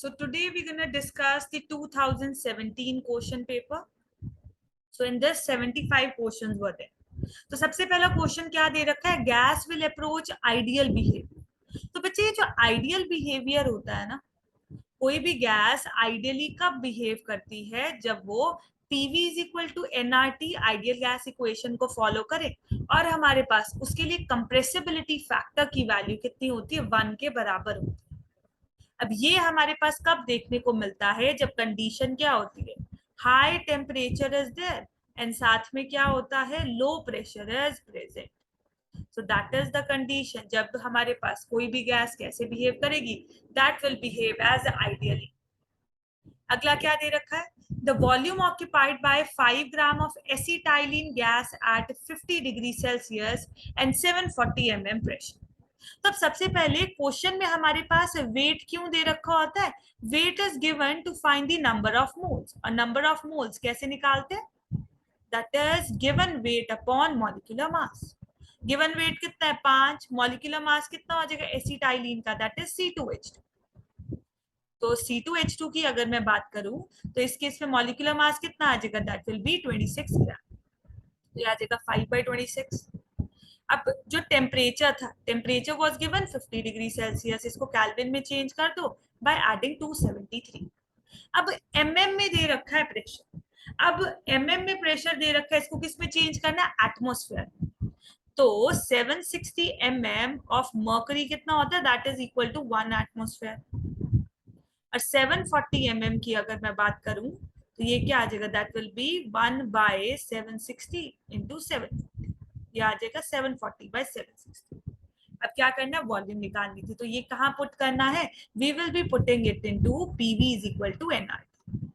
So today we're going to discuss the 2017 question paper. So in this 75 questions were there. तो सबसे पहला question क्या दे रखा है, gas will approach ideal behaviour. तो बच्चे ये जो आइडियल बिहेवियर होता है ना, कोई भी गैस आइडियली कब बिहेव करती है, जब वो PV is equal to NRT ideal gas equation को फॉलो करे और हमारे पास उसके लिए कंप्रेसिबिलिटी फैक्टर की वैल्यू कितनी होती है, 1 के बराबर होती है। अब ये हमारे पास कब देखने को मिलता है, जब कंडीशन क्या होती है, high temperature is there and साथ में क्या होता है, low pressure is present. So that is the condition जब हमारे पास कोई भी गैस कैसे बिहेव करेगी, that will behave as ideally. अगला क्या दे रखा है, the volume occupied by 5 gram of acetylene gas at 50 degree Celsius and 740 mm pressure. तब सबसे पहले क्वेश्चन में हमारे पास वेट क्यों दे रखा होता है, weight is given to find the number of moles. और नंबर ऑफ मोल्स कैसे निकालते हैं, that is given weight upon molecular mass. Given weight कितना है 5, मॉलिक्यूलर मास कितना हो जाएगा एसिटाइलिन का, दैट इज C2H2। तो C2H2 की अगर मैं बात करूं तो इस केस में मॉलिक्यूलर मास कितना आ जाएगा, दैट विल बी 26 ग्राम। तो ये आ जाएगा 5/26। अब जो टेम्परेचर था, temperature was given 50 degree Celsius, इसको केल्विन में चेंज कर दो बाय एडिंग 273। अब एमएम में दे रखा है प्रेशर। अब एमएम में प्रेशर दे रखा है, इसको किस में चेंज करना है, एटमॉस्फेयर। तो 760 mm ऑफ मर्करी कितना होता है, that is equal to 1 atmosphere. और 740 mm की अगर मैं बात करूं तो ये क्या आ जाएगा, दैट विल बी 1/760 इंटू 7, ये आ जाएगा 740/760। अब क्या करना है, वॉल्यूम निकालनी थी, तो ये कहाँ पुट करना है, we will be putting it into PV is equal to NRT.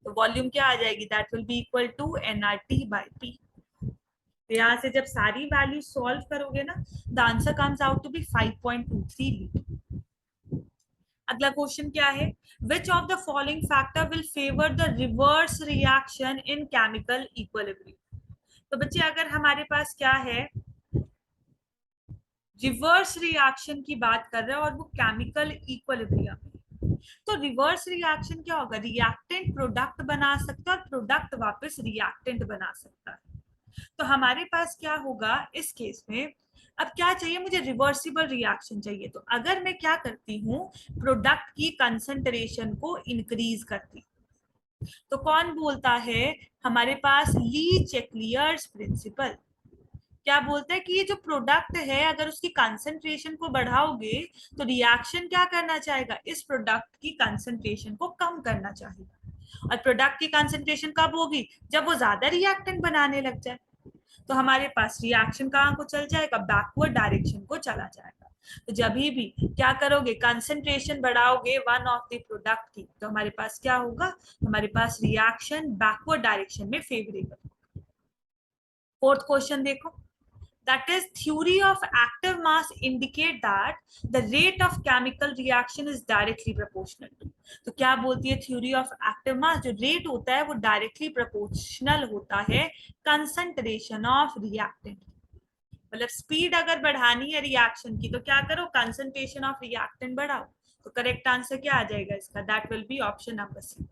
तो वॉल्यूम क्या आ जाएगी, that will be equal to NRT by P. तो यहाँ से जब सारी वैल्यू सॉल्व करोगे ना, the answer comes out to be 5.23 litre. अगला क्वेश्चन क्या है, which of the following factor will favour the reverse reaction in chemical equilibrium. तो बच्चे अगर हमारे पास क्या है, रिवर्स रिएक्शन की बात कर रहे हैं और वो केमिकल इक्विलिब्रियम, तो रिवर्स रिएक्शन क्या होगा, रिएक्टेंट प्रोडक्ट बना सकता है और प्रोडक्ट वापस रिएक्टेंट बना सकता है। तो हमारे पास क्या होगा इस केस में, अब क्या चाहिए मुझे, रिवर्सिबल रिएक्शन चाहिए। तो अगर मैं क्या करती हूँ, प्रोडक्ट की कंसंट्रेशन को इंक्रीज करती हूँ, तो कौन बोलता है, हमारे पास ली चेकलियर्स प्रिंसिपल क्या बोलता है कि ये जो प्रोडक्ट है अगर उसकी कंसंट्रेशन को बढ़ाओगे तो रिएक्शन क्या करना चाहेगा, इस प्रोडक्ट की कंसंट्रेशन को कम करना चाहेगा। और प्रोडक्ट की कंसंट्रेशन कब होगी, जब वो ज्यादा रिएक्टेंट बनाने लग जाए। तो हमारे पास रिएक्शन कहाँ को चल जाएगा, बैकवर्ड डायरेक्शन को चला जाएगा। तो जब भी क्या करोगे, कंसंट्रेशन बढ़ाओगे वन ऑफ द प्रोडक्ट की, तो हमारे पास क्या होगा, हमारे पास रिएक्शन बैकवर्ड डायरेक्शन में फेवरेबल। फोर्थ क्वेश्चन देखो, that is theory of active mass indicate that the rate of chemical reaction is directly proportional to। तो क्या बोलती है theory of active mass, जो रेट होता है वो डायरेक्टली प्रोपोर्शनल होता है कंसंट्रेशन ऑफ रिएक्टेंट। मतलब स्पीड अगर बढ़ानी है रिएक्शन की तो क्या करो, कंसंट्रेशन ऑफ रिएक्टेंट बढ़ाओ। तो करेक्ट आंसर क्या आ जाएगा इसका, that will be option number C.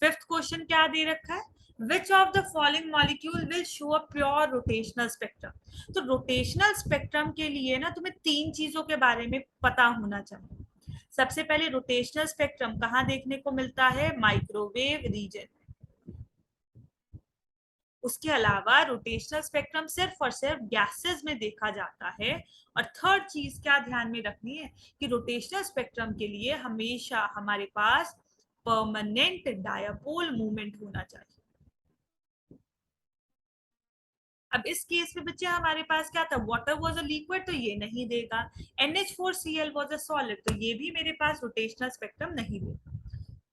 Fifth question क्या दे रखा है, which of the following molecule will show a pure rotational spectrum। तो रोटेशनल स्पेक्ट्रम के लिए ना तुम्हें तीन चीजों के बारे में पता होना चाहिए। सबसे पहले रोटेशनल स्पेक्ट्रम कहाँ देखने को मिलता है, माइक्रोवेव रीजन। उसके अलावा रोटेशनल स्पेक्ट्रम सिर्फ और सिर्फ गैसेस में देखा जाता है। और थर्ड चीज क्या ध्यान में रखनी है कि रोटेशनल स्पेक्ट्रम के लिए हमेशा हमारे पास परमानेंट डायपोल मूवमेंट होना चाहिए। अब इस केस में बच्चे हमारे पास क्या था, वाटर वाज अ लिक्विड, तो ये नहीं देगा। NH4Cl वाज अ सॉलिड, तो ये भी मेरे पास रोटेशनल स्पेक्ट्रम नहीं देगा।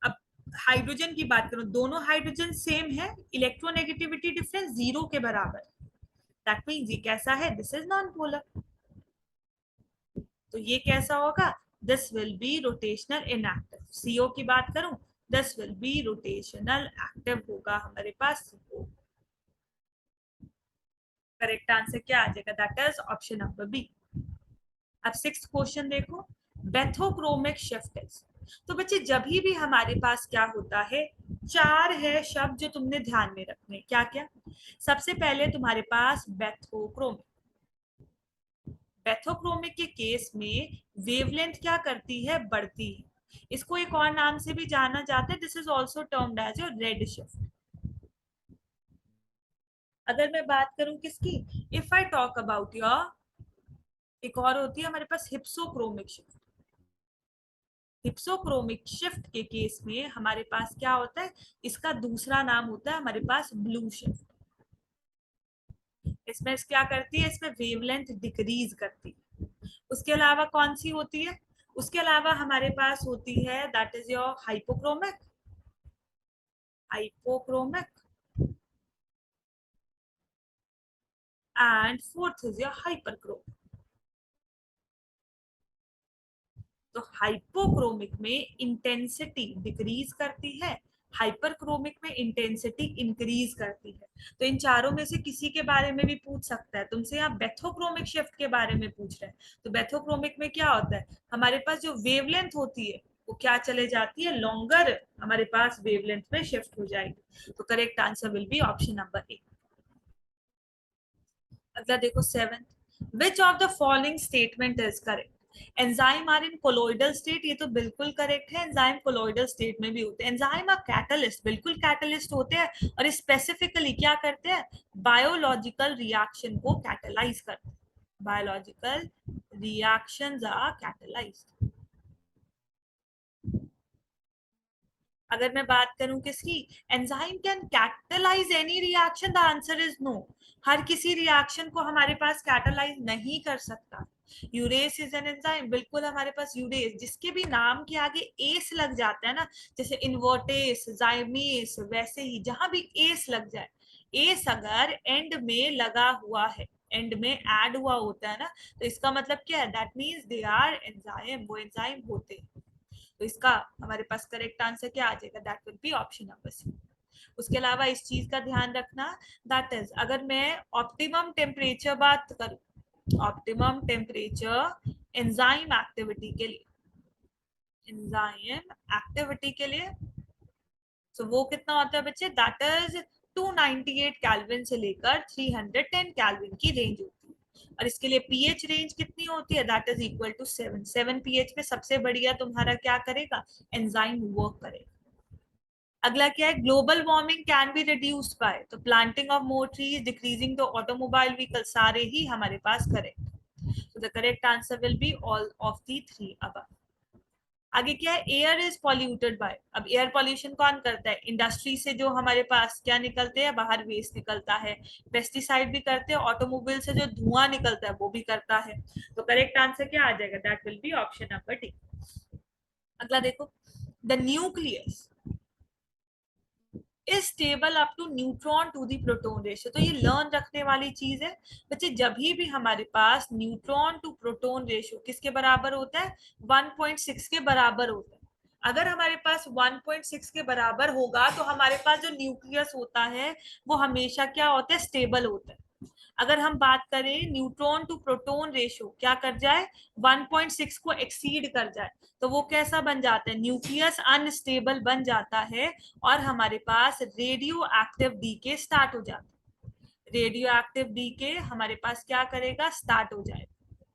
अब हाइड्रोजन की बात करूं, दोनों हाइड्रोजन सेम है, इलेक्ट्रोनेगेटिविटी डिफरेंस 0 के बराबर, दैट मींस ये कैसा है, दिस इज नॉन पोलर। तो ये कैसा होगा, this will be rotational inactive. CO की बात करूं, this will be rotational active होगा हमारे पास CO। करेक्ट आंसर क्या आ जाएगा, that is option number B. अब सिक्स्थ क्वेश्चन देखो, बेथोक्रोमिक शिफ्ट इज। तो बच्चे जब भी हमारे पास क्या होता है, चार है शब्द जो तुमने ध्यान में रखने, क्या क्या। सबसे पहले तुम्हारे पास बेथोक्रोमिक। बेथोक्रोमिक के केस में वेवलेंथ क्या करती है, बढ़ती है। इसको एक और नाम से भी जाना जाता है, this is also termed as your red shift. अगर मैं बात करूं किसकी, if I talk about your, एक और होती है हमारे पास हिप्सोक्रोमिक शिफ्ट। हिप्सोक्रोमिक शिफ्ट के केस में हमारे पास क्या होता है, इसका दूसरा नाम होता है हमारे पास ब्लू शिफ्ट। इसमें क्या करती है, इसमें वेवलेंथ डिक्रीज करती है। उसके अलावा कौन सी होती है, उसके अलावा हमारे पास होती है that is your hypochromic. Hypochromic and fourth is your hyperchromic. तो हाइपोक्रोमिक में इंटेंसिटी डिक्रीज करती है, हाइपरक्रोमिक में इंटेंसिटी इंक्रीज करती है। तो इन चारों में से किसी के बारे में भी पूछ सकता है तुमसे, यहाँ बेथोक्रोमिक शिफ्ट के बारे में पूछ रहे हैं। तो बेथोक्रोमिक में क्या होता है, हमारे पास जो वेवलेंथ होती है वो क्या चले जाती है, लॉन्गर हमारे पास वेवलेंथ में शिफ्ट हो जाएगी। तो correct answer will be option number A. अगला देखो seventh, which of the following statement is correct. Enzyme are in colloidal state, ये तो बिल्कुल करेक्ट है, एंजाइम कोलोइडल स्टेट में भी होते हैं। एंजाइम आर कैटलिस्ट, बिल्कुल कैटलिस्ट होते हैं, और स्पेसिफिकली क्या करते हैं, बायोलॉजिकल रिएक्शन को कैटलाइज करते हैं। Biological reactions are catalysed. अगर मैं बात करूं किसकी, enzyme can catalyse any reaction, the answer is no. हर किसी रिएक्शन को हमारे पास कैटलाइज नहीं कर सकता। यूरेस इज एन एंजाइम, बिल्कुल हमारे पास यूरेस, जिसके भी नाम के आगे एस लग जाता है ना, जैसे इन्वर्टेस, जाइमेस, वैसे ही जहां भी एस लग जाए, एस अगर एंड में लगा हुआ है, एंड में ऐड हुआ होता है ना, तो इसका मतलब क्या है, that means they are enzyme, वो एंजाइम होते हैं। तो इसका हमारे पास करेक्ट आंसर क्या आ जाएगा, that will be option number C. उसके अलावा इस चीज का ध्यान रखना, दैट इज अगर मैं ऑप्टिमम टेम्परेचर बात करूं, ऑप्टिमम टेम्परेचर एंजाइम एक्टिविटी के लिए, एंजाइम एक्टिविटी के लिए, तो वो कितना होता है बच्चे, दैट इज 298 केल्विन से लेकर 310 केल्विन की रेंज होती है। और इसके लिए पीएच रेंज कितनी होती है, that is equal to 7। 7 pH में सबसे बढ़िया तुम्हारा क्या करेगा, एंजाइम वर्क करेगा। अगला क्या है, global warming can be reduced by, तो planting of more trees, decreasing the automobile vehicle, सारे ही हमारे पास correct. So the correct answer will be all of the three above. आगे क्या है, एयर इज पॉल्यूटेड बाय, अब एयर पॉल्यूशन कौन करता है, इंडस्ट्री से जो हमारे पास क्या निकलते हैं, बाहर वेस्ट निकलता है, पेस्टिसाइड भी करते हैं, ऑटोमोबाइल से जो धुआं निकलता है वो भी करता है। तो करेक्ट आंसर क्या आ जाएगा, that will be option number D. अगला देखो, the nucleus is stable up to neutron to the proton ratio. तो ये लर्न रखने वाली चीज है बच्चे, जब भी हमारे पास न्यूट्रॉन टू प्रोटोन रेशियो किसके बराबर होता है, 1.6 के बराबर होता है। अगर हमारे पास 1.6 के बराबर होगा तो हमारे पास जो न्यूक्लियस होता है वो हमेशा क्या होता है, स्टेबल होता है। अगर हम बात करें न्यूट्रॉन टू प्रोटॉन रेशियो क्या कर जाए, 1.6 को एक्सीड कर जाए, तो वो कैसा बन जाता है, न्यूक्लियस अनस्टेबल बन जाता है, और हमारे पास रेडियो एक्टिव डीके स्टार्ट हो जाता है। रेडियो एक्टिव डीके हमारे पास क्या करेगा, स्टार्ट हो जाएगा।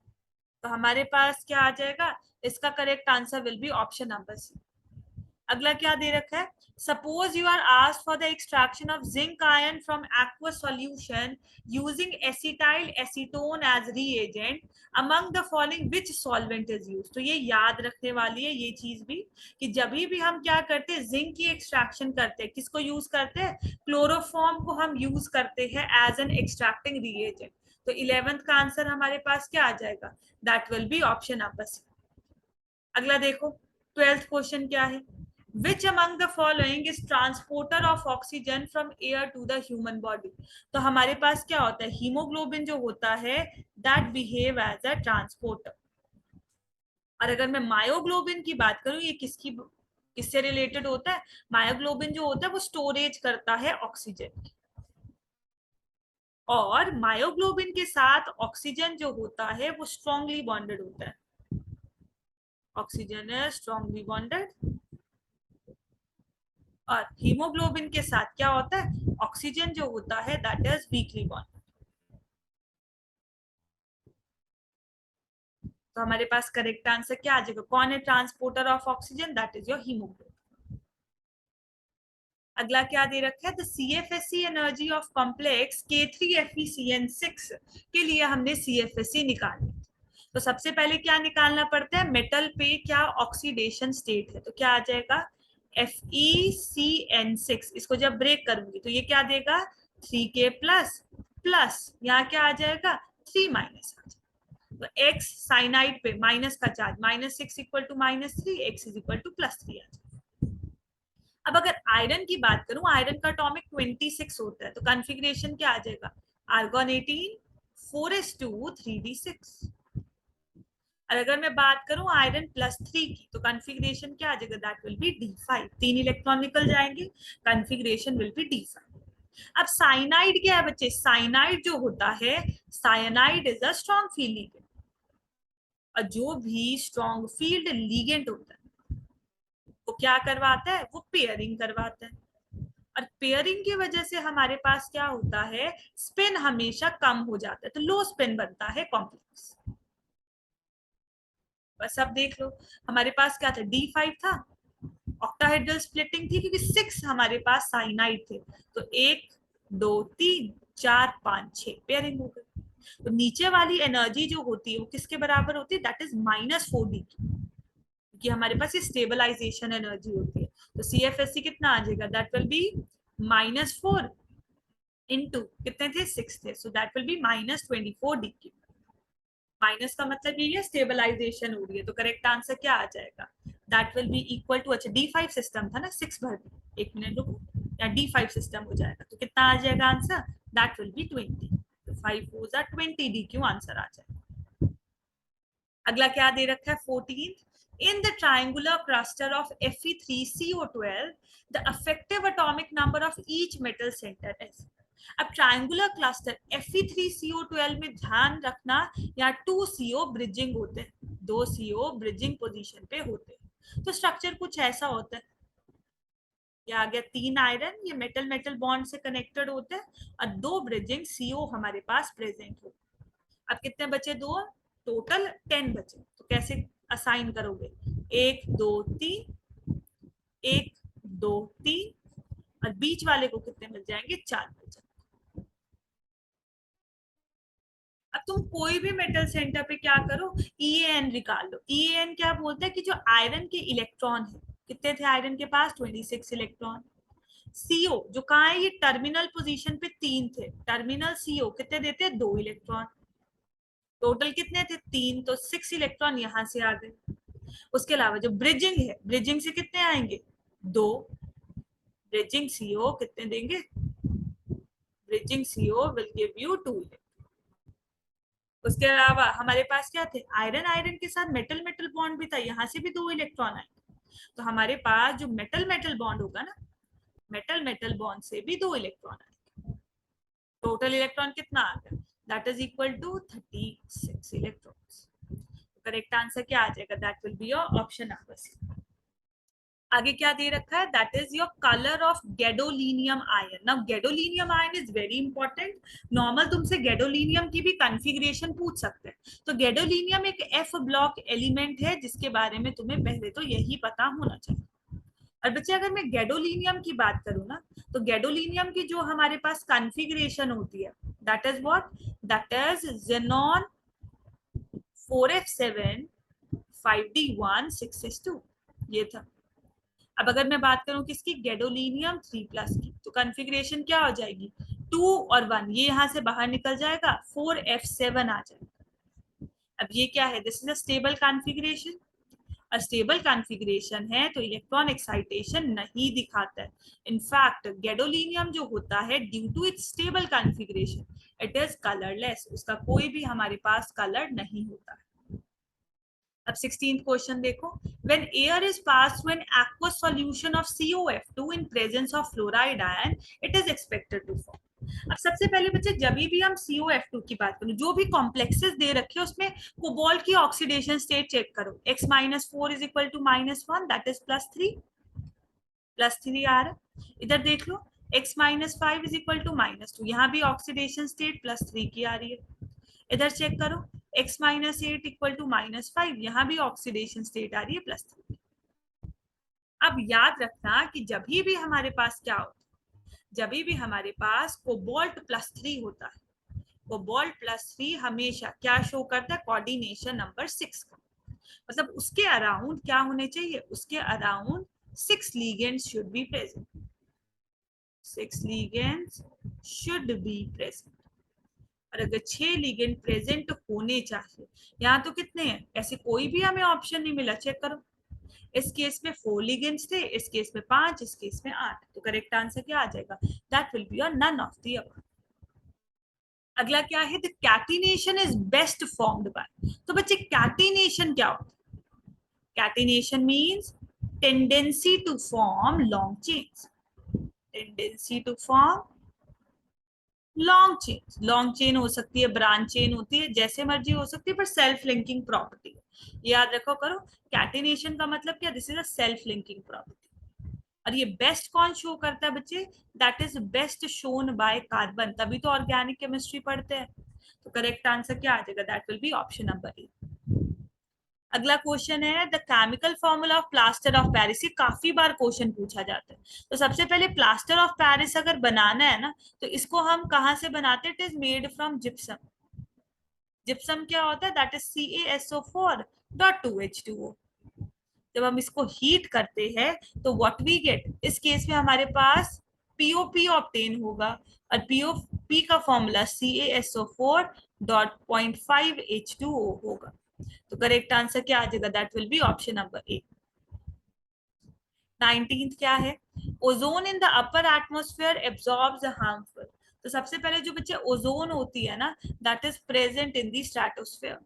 तो हमारे पास क्या आ जाएगा, इसका correct answer will be option number C. अगला क्या दे रखा है, suppose you are asked for the extraction of zinc ion from aqueous solution using acetyl acetone as reagent, among the following which solvent is used. तो ये याद रखने वाली है ये चीज भी, कि जब भी हम क्या करते हैं, जिंक की एक्सट्रैक्शन करते हैं, किसको यूज करते हैं, क्लोरोफॉर्म को हम यूज करते हैं एज एन एक्सट्रैक्टिंग रीएजेंट। तो 11th का आंसर हमारे पास क्या आ जाएगा, that will be option number C. अगला देखो, 12th क्वेश्चन क्या है, which among the following is transporter of oxygen from air to the human body। तो हमारे पास क्या होता है, हीमोग्लोबिन जो होता है that behave as a transporter। और अगर मैं मायोग्लोबिन की बात करूं, ये किससे रिलेटेड होता है, मायोग्लोबिन जो होता है वो स्टोरेज करता है ऑक्सीजन, और मायोग्लोबिन के साथ ऑक्सीजन जो होता है वो स्ट्रांगली बॉन्डेड होता है। ऑक्सीजन इज स्ट्रॉन्गली बॉन्डेड, और हीमोग्लोबिन के साथ क्या होता है, ऑक्सीजन जो होता है दैट इज वीकली बॉन्डेड। तो हमारे पास करेक्ट आंसर क्या आ जाएगा, कौन है transporter of oxygen, that is your haemoglobin. अगला क्या दे रखा है, the CFSE energy of complex K3FeCN6 के लिए हमने CFSE निकालनी। तो सबसे पहले क्या निकालना पड़ता है, मेटल पे क्या ऑक्सीडेशन स्टेट है, तो क्या आ जाएगा FeCN6। इसको जब ब्रेक करूंगी तो ये क्या देगा 3K प्लस प्लस, यहाँ क्या आ जाएगा 3 माइनस आ जाएगा। तो X साइनाइड पे माइनस का charge -6 equal to -3, X is equal to +3 आ जाएगा। अब अगर आयरन की बात करूं, आयरन का एटॉमिक 26 होता है, तो कॉन्फ़िगरेशन क्या आ जाएगा, आर्गन 18 4s2 3d6। और अगर मैं बात करूं आयरन +3 की, तो कॉन्फ़िगरेशन क्या आ जाएगा, that will B D5, 3 electron निकल जाएंगे, कॉन्फ़िगरेशन विल बी D5। अब साइनाइड क्या है बच्चे, साइनाइड जो होता है, cyanide is a strong field ligand, और जो भी स्ट्रॉन्ग फील्ड लिगेंड होता है वो क्या करवाता है, वो पेयरिंग करवाता है, और पेयरिंग की वजह से हमारे पास क्या होता है, स्पिन हमेशा कम हो जाता है, तो लो स्पिन बनता है कॉम्प्लेक्स। बस अब देख लो, हमारे पास क्या था, D5 था, ऑक्टाहेड्रल स्प्लिटिंग थी क्योंकि 6 हमारे पास साइनाइड थे, तो 1 2 3 4 5 6 पेयरिंग हो गई। तो नीचे वाली एनर्जी जो होती है वो किसके बराबर होती है, दैट इज -4D, क्योंकि हमारे पास ये स्टेबलाइजेशन एनर्जी होती है। तो CFSE कितना आ जाएगा, दैट विल बी -4 इनटू कितने थे 6 थे, so that will B -24D। Minus का मतलब ये है स्टेबलाइजेशन हो रही है, तो करेक्ट आंसर क्या आ जाएगा, that will be equal to, अच्छा D5 सिस्टम था ना, 6 भर, एक मिनट रुको, या D5 सिस्टम हो जाएगा, तो कितना आ जाएगा आंसर, दैट विल बी 20, तो 5 4 20D क्यों आंसर आ जाएगा। अगला क्या दे रखा है 14th, in the triangular cluster of Fe3CO12 the effective atomic number of each metal center is। अब ट्रायंगुलर क्लस्टर Fe3CO12 में ध्यान रखना, यहाँ 2 CO ब्रिजिंग होते हैं, 2 CO ब्रिजिंग पोजीशन पे होते हैं, तो स्ट्रक्चर कुछ ऐसा होता है, ये आ गया 3 आयरन, ये मेटल मेटल बॉन्ड से कनेक्टेड होते हैं, और 2 ब्रिजिंग CO हमारे पास प्रेजेंट होते हैं। अब कितने बचे, 2, टोटल 10 बचे, तो कैसे असाइन करोगे, 1 2 3, 1 2 3, और बीच वाले को कितने मिल जाएंगे, 4 मिल जाएंगे। अब तुम कोई भी मेटल सेंटर पे क्या करो, EAN निकाल लो। EAN क्या बोलते हैं कि जो आयरन के इलेक्ट्रॉन है, कितने थे आयरन के पास 26 इलेक्ट्रॉन। CO जो कहा है, ये टर्मिनल पोजीशन पे 3 थे, टर्मिनल CO कितने देते हैं, 2 इलेक्ट्रॉन, टोटल कितने थे 3, तो 6 इलेक्ट्रॉन यहाँ से आ गए। उसके अलावा जो ब्रिजिंग है, ब्रिजिंग से कितने आएंगे, 2, ब्रिजिंग CO कितने देंगे, bridging CO will give you 2। उसके अलावा हमारे पास क्या थे, आयरन, आयरन के साथ मेटल मेटल बॉन्ड भी था, यहाँ से भी 2 इलेक्ट्रॉन आए, तो हमारे पास जो मेटल मेटल बॉन्ड होगा ना, मेटल मेटल बॉन्ड से भी 2 इलेक्ट्रॉन आए, टोटल इलेक्ट्रॉन कितना आ गया, that is equal to 36 electrons. Correct answer क्या आ जाएगा, that will be your option number C. आगे क्या दे रखा है, that is your colour of gadolinium ion. Now gadolinium ion is very important, normal तुमसे गैडोलिनियम की भी कॉन्फ़िगरेशन पूछ सकते हैं, तो गैडोलिनियम एक F ब्लॉक एलिमेंट है जिसके बारे में तुम्हें पहले तो यही पता होना चाहिए। और बच्चे अगर मैं गैडोलिनियम की बात करूँ ना, तो गैडोलिनियम की जो हमारे पास कॉन्फ़िगरेशन होती है, that is what, that is xenon 4f7 5d1 6s2, ये था। अब अगर मैं बात करूं किसकी, गैडोलिनियम 3+ की, तो कॉन्फ़िगरेशन क्या हो जाएगी, 2 और 1, ये यहां से बाहर निकल जाएगा, 4f7 आ जाएगा। अब ये क्या है, this is a stable configuration, stable configuration है तो इलेक्ट्रॉन एक्साइटेशन नहीं दिखाता है। इनफैक्ट गैडोलिनियम जो होता है, due to its stable configuration, it is colourless, उसका कोई भी हमारे पास कलर नहीं होता है। अब 16th क्वेश्चन देखो, when air is passed through an aqueous solution of COF2 in presence of fluoride ion, it is expected to form। अब सबसे पहले बच्चे जब भी हम COF2 की बात करूं, जो भी कॉम्प्लेक्सेस दे रखे हैं उसमें कोबाल्ट की ऑक्सीडेशन स्टेट चेक करो। x-4 is equal to -1, that is +3 आ रहा है। इधर देख लो x-5 इज इक्वल टू -2, यहाँ भी ऑक्सीडेशन स्टेट +3 की आ रही है। इधर चेक करो x-8 इक्वल टू -5, यहाँ भी ऑक्सीडेशन स्टेट आ रही है +3। अब याद रखना कि जब भी हमारे पास क्या होता है, जब भी हमारे पास कोबाल्ट +3 होता है, कोबाल्ट +3 हमेशा क्या शो करता है, कोऑर्डिनेशन नंबर 6 का। मतलब उसके अराउंड क्या होने चाहिए, उसके around 6 ligands should be present, 6 ligands should be present। और अगर 6 लिगेंड प्रेजेंट होने चाहिए, यहाँ तो कितने हैं, ऐसे कोई भी हमें ऑप्शन नहीं मिला, चेक करो। इस केस में 4 लिगेंड्स थे, इस केस में 5, इस केस में 8, तो करेक्ट आंसर क्या आ जाएगा, that will be your none of the above. अगला क्या है, the catenation is best formed by. तो बच्चे कैटिनेशन क्या होता है, catenation means tendency to form long chains, tendency to form long chain हो सकती है, ब्रांच चेन होती है, जैसे मर्जी हो सकती है, पर सेल्फ लिंकिंग प्रॉपर्टी याद रखो करो। कैटिनेशन का मतलब क्या, this is a self linking property. और ये बेस्ट कौन शो करता है बच्चे, that is best shown by carbon, तभी तो ऑर्गेनिक केमिस्ट्री पढ़ते हैं। तो करेक्ट आंसर क्या आ जाएगा, that will be option number A. अगला क्वेश्चन है the chemical formula of plaster of Paris. ये काफी बार क्वेश्चन पूछा जाता है। तो सबसे पहले प्लास्टर ऑफ पेरिस अगर बनाना है ना, तो इसको हम कहाँ से बनाते हैं, it is made from gypsum. Gypsum क्या होता है, दैट इज CaSO4.2H2O। जब हम इसको हीट करते हैं तो व्हाट वी गेट, इस केस में हमारे पास POP ऑब्टेन होगा, और POP का फॉर्मूला CaSO4.5H2O होगा। तो करेक्ट आंसर क्या आ जाएगा, that will be option number A. 19th क्या है, ozone in the upper atmosphere absorbs harmful. तो सबसे पहले जो बच्चे ओजोन होती है ना, that is present in the stratosphere,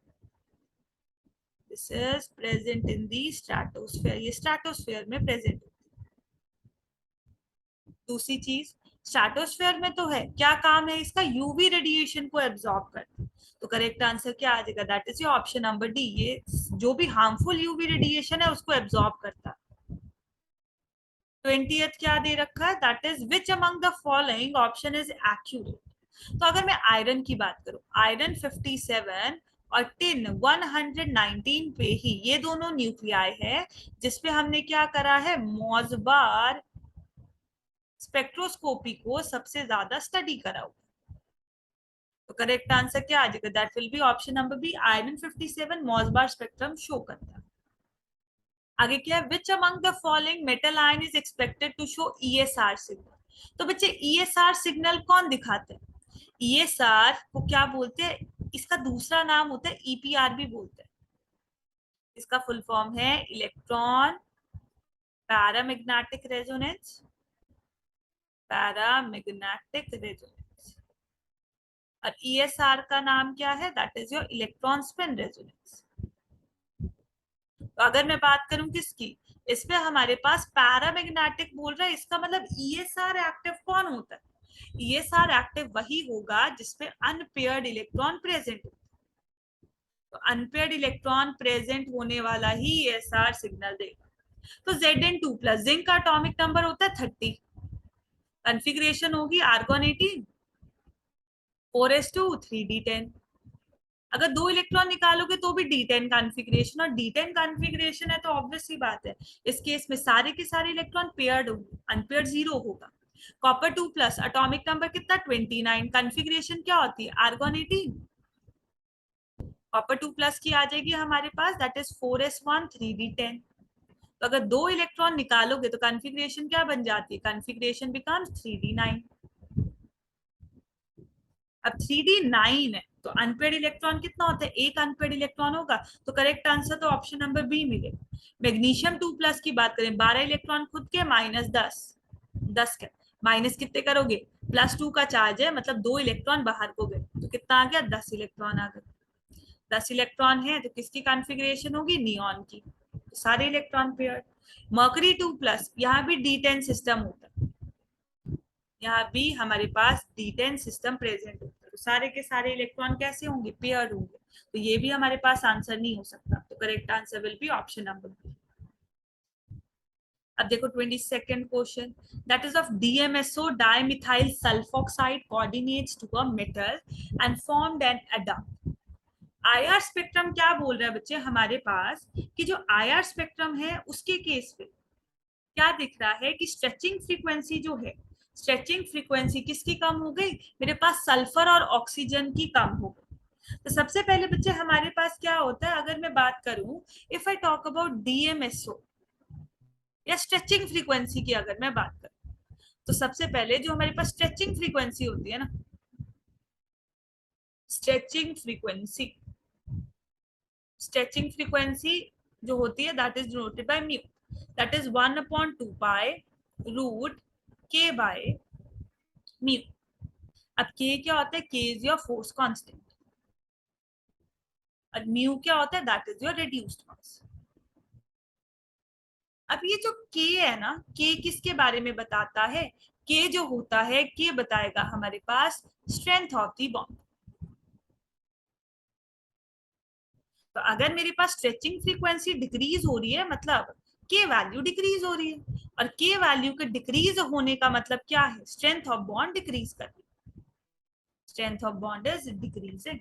this is present in the stratosphere, ये स्ट्रेटोस्फेयर में प्रेजेंट। दूसरी चीज, स्ट्रेटोस्फेयर में तो है, क्या काम है इसका, यूवी रेडिएशन को एब्जॉर्ब करता है। तो करेक्ट आंसर क्या आ जाएगा, that is your option number D, ये जो भी हार्मफुल यूवी रेडिएशन है उसको एब्जॉर्ब करता है। 20th क्या दे रखा है, that is which among the following option is accurate. तो अगर मैं आयरन की बात करूं, आयरन 57 और टिन 119 पे ही, ये दोनों न्यूक्लियाई है जिसपे हमने क्या करा है, मोज़बार स्पेक्ट्रोस्कोपी को सबसे ज्यादा स्टडी करा हुआ। तो करेक्ट आंसर क्या आ जाएगा, that will be option number B, iron 57 Mossbauer spectrum show करता है। आगे क्या है, which among the following metal ion is expected to show ESR signal. तो बच्चे ESR सिग्नल कौन दिखाते हैं, ESR को क्या बोलते हैं, इसका दूसरा नाम होता है EPR भी बोलते हैं। इसका फुल फॉर्म है electron paramagnetic resonance, paramagnetic resonance. और ESR का नाम क्या है, that is your electron spin resonance. तो अगर मैं बात करूं किसकी, इसमें हमारे पास पैरामैग्नेटिक बोल रहा है, इसका मतलब ESR एक्टिव कौन होता है, ESR एक्टिव वही होगा जिसपे अनपेयर्ड इलेक्ट्रॉन प्रेजेंट हो। तो अनपेयर्ड इलेक्ट्रॉन प्रेजेंट होने वाला ही ESR सिग्नल देगा। तो Zn2+, जिंक का एटॉमिक नंबर होता है 30, कॉन्फ़िगरेशन होगी आर्गोन 18 4s2 3d10। अगर 2 इलेक्ट्रॉन निकालोगे तो भी D10 कॉन्फ़िगरेशन, और D10 कॉन्फ़िगरेशन है तो ऑब्वियस सी बात है, इस केस में सारे के सारे इलेक्ट्रॉन पेयर्ड होंगे, अनपेयर्ड 0 होगा। कॉपर 2+, एटॉमिक नंबर कितना 29, कॉन्फ़िगरेशन क्या होती है आर्गोन 18, कॉपर 2+ की आ जाएगी हमारे पास, दैट इज 4s1 3d10। तो अगर 2 इलेक्ट्रॉन निकालोगे तो कॉन्फ़िगरेशन क्या बन जाती है, कॉन्फ़िगरेशन बिकम्स 3d9। अब 3d9 है तो अनपेड इलेक्ट्रॉन कितना होता है, एक अनपेड इलेक्ट्रॉन होगा। तो करेक्ट आंसर तो ऑप्शन नंबर बी मिलेगा। मैग्नीशियम 2+ की बात करें, 12 इलेक्ट्रॉन खुद के -10, 10 के माइनस कितने करोगे, +2 का चार्ज है, मतलब 2 इलेक्ट्रॉन बाहर को गए, तो कितना आ गया, 10 इलेक्ट्रॉन आ गए। 10 इलेक्ट्रॉन है तो किसकी कॉन्फ़िगरेशन होगी, नियॉन की, तो सारे इलेक्ट्रॉन पेयर। मर्करी 2+, यहाँ भी D10 सिस्टम होता है, यहाँ भी हमारे पास D10 सिस्टम प्रेजेंट होता है, तो सारे के सारे इलेक्ट्रॉन कैसे होंगे, पेयर्ड होंगे, तो ये भी हमारे पास आंसर नहीं हो सकता, तो correct answer will be option number B. अब देखो 22nd question, that is of DMSO dimethyl sulfoxide coordinates to a metal and formed an एडम। IR स्पेक्ट्रम क्या बोल रहा है बच्चे हमारे पास, कि जो IR स्पेक्ट्रम है उसके केस पे क्या दिख रहा है कि स्ट्रेचिंग फ्रीक्वेंसी जो है, स्ट्रेचिंग फ्रीक्वेंसी किसकी कम हो गई, मेरे पास सल्फर और ऑक्सीजन की कम हो गई। तो सबसे पहले बच्चे हमारे पास क्या होता है, अगर मैं बात करूं, if I talk about DMSO या स्ट्रेचिंग फ्रीक्वेंसी की अगर मैं बात करूं, तो सबसे पहले जो हमारे पास स्ट्रेचिंग फ्रीक्वेंसी होती है ना, स्ट्रेचिंग फ्रीक्वेंसी, स्ट्रेचिंग फ्रीक्वेंसी जो होती है that is denoted by mu, that is 1/2 pi root K by mu. अब के क्या होता है, K is your force constant, और म्यू क्या होता है, that is your reduced mass. अब ये जो के है ना, के किसके बारे में बताता है, के जो होता है के बताएगा हमारे पास स्ट्रेंथ ऑफ द बॉन्ड। तो अगर मेरे पास स्ट्रेचिंग फ्रीक्वेंसी डिक्रीज हो रही है, मतलब के वैल्यू डिक्रीज हो रही है, और के वैल्यू के डिक्रीज होने का मतलब क्या है, स्ट्रेंथ ऑफ बॉन्ड डिक्रीज कर रही है, strength of bond is decreasing.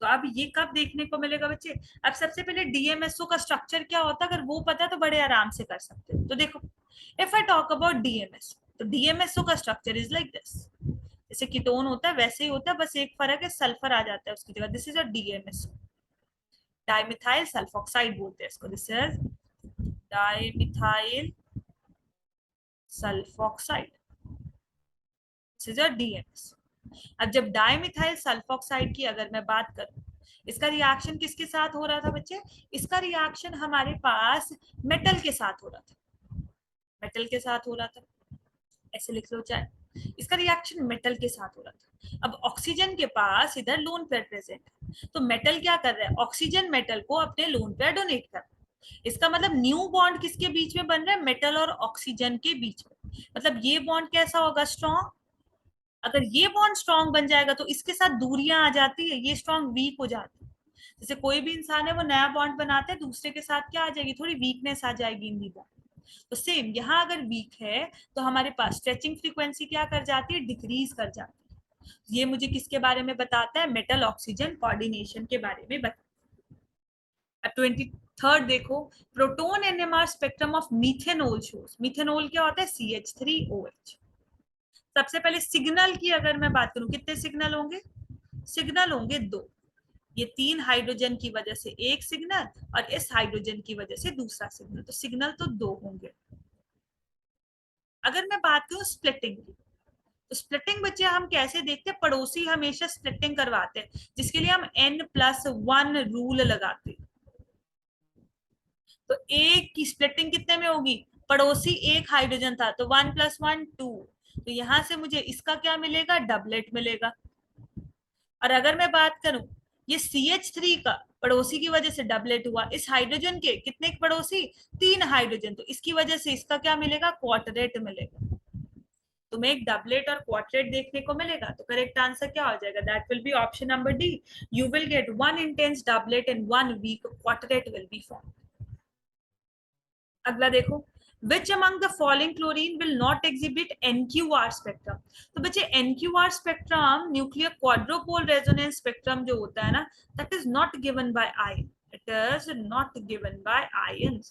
तो अब ये कब देखने को मिलेगा बच्चे, अब सबसे पहले DMSO का स्ट्रक्चर क्या होता है, अगर वो पता है तो बड़े आराम से कर सकते हैं। तो देखो, if I talk about DMSO, तो DMSO का स्ट्रक्चर इज लाइक दिस, जैसे कीटोन होता है वैसे ही होता है, बस एक फर्क है सल्फर आ जाता है उसकी जगह, this is a DMSO, dimethyl sulphoxide बोलते हैं इसको, this is dimethyl sulphoxide, this is a DMSO। अब जब डाइमिथाइल सल्फोक्साइड की अगर मैं बात करूं, इसका रिएक्शन किसके साथ हो रहा था बच्चे, इसका रिएक्शन हमारे पास मेटल के साथ हो रहा था, मेटल के साथ हो रहा था, ऐसे लिख लो चाहे, इसका रिएक्शन मेटल के साथ हो रहा था। अब ऑक्सीजन के पास इधर लोन पेयर प्रेजेंट है, तो मेटल क्या कर रहा है, ऑक्सीजन मेटल को अपने लोन पेयर डोनेट कर रहा है। इसका मतलब न्यू बॉन्ड किसके बीच में बन रहा है, मेटल और ऑक्सीजन के बीच में, मतलब ये बॉन्ड कैसा होगा, स्ट्रॉन्ग। अगर ये बॉन्ड स्ट्रांग बन जाएगा तो इसके साथ दूरियां आ जाती है, ये स्ट्रांग वीक हो जाती है। जैसे कोई भी इंसान है वो नया बॉन्ड बनाते हैं, दूसरे के साथ क्या आ जाएगी, थोड़ी वीकनेस आ जाएगी इन दी बॉन्ड। तो सेम यहाँ अगर वीक है तो हमारे पास स्ट्रेचिंग फ्रीक्वेंसी क्या कर जाती है, डिक्रीज कर जाती है। ये मुझे किसके बारे में बताता है, मेटल ऑक्सीजन कोऑर्डिनेशन के बारे में बताता है। 23rd देखो, proton NMR spectrum of methanol shows, methanol क्या होता है, CH3OH। सबसे पहले सिग्नल की अगर मैं बात करूं, कितने सिग्नल होंगे, सिग्नल होंगे दो, ये 3 हाइड्रोजन की वजह से एक सिग्नल, और इस हाइड्रोजन की वजह से दूसरा सिग्नल, तो सिग्नल तो 2 होंगे। अगर मैं बात करूं स्प्लिटिंग की, तो स्प्लिटिंग बच्चे हम कैसे देखते हैं, पड़ोसी हमेशा स्प्लिटिंग करवाते हैं, जिसके लिए हम N+1 रूल लगाते हैं। तो एक की स्प्लिटिंग कितने में होगी, पड़ोसी एक हाइड्रोजन था तो 1+1 2, तो यहां से मुझे इसका क्या मिलेगा, डबलेट मिलेगा। और अगर मैं बात करूं ये CH3 का, पड़ोसी की वजह से डबलेट हुआ, इस हाइड्रोजन के कितने पड़ोसी, 3 हाइड्रोजन, तो इसकी वजह से इसका क्या मिलेगा, क्वार्टरेट मिलेगा। तुम्हें एक डबलेट और क्वार्टरेट देखने को मिलेगा, तो करेक्ट आंसर क्या हो जाएगा, that will be option number D, you will get 1 intense doublet and 1 weak quartet will be form. अगला देखो, which among the following chlorine will not exhibit NQR spectrum। तो बच्चे NQR spectrum nuclear quadrupole resonance spectrum जो होता है ना, that is not given by ion, it is not given by ions,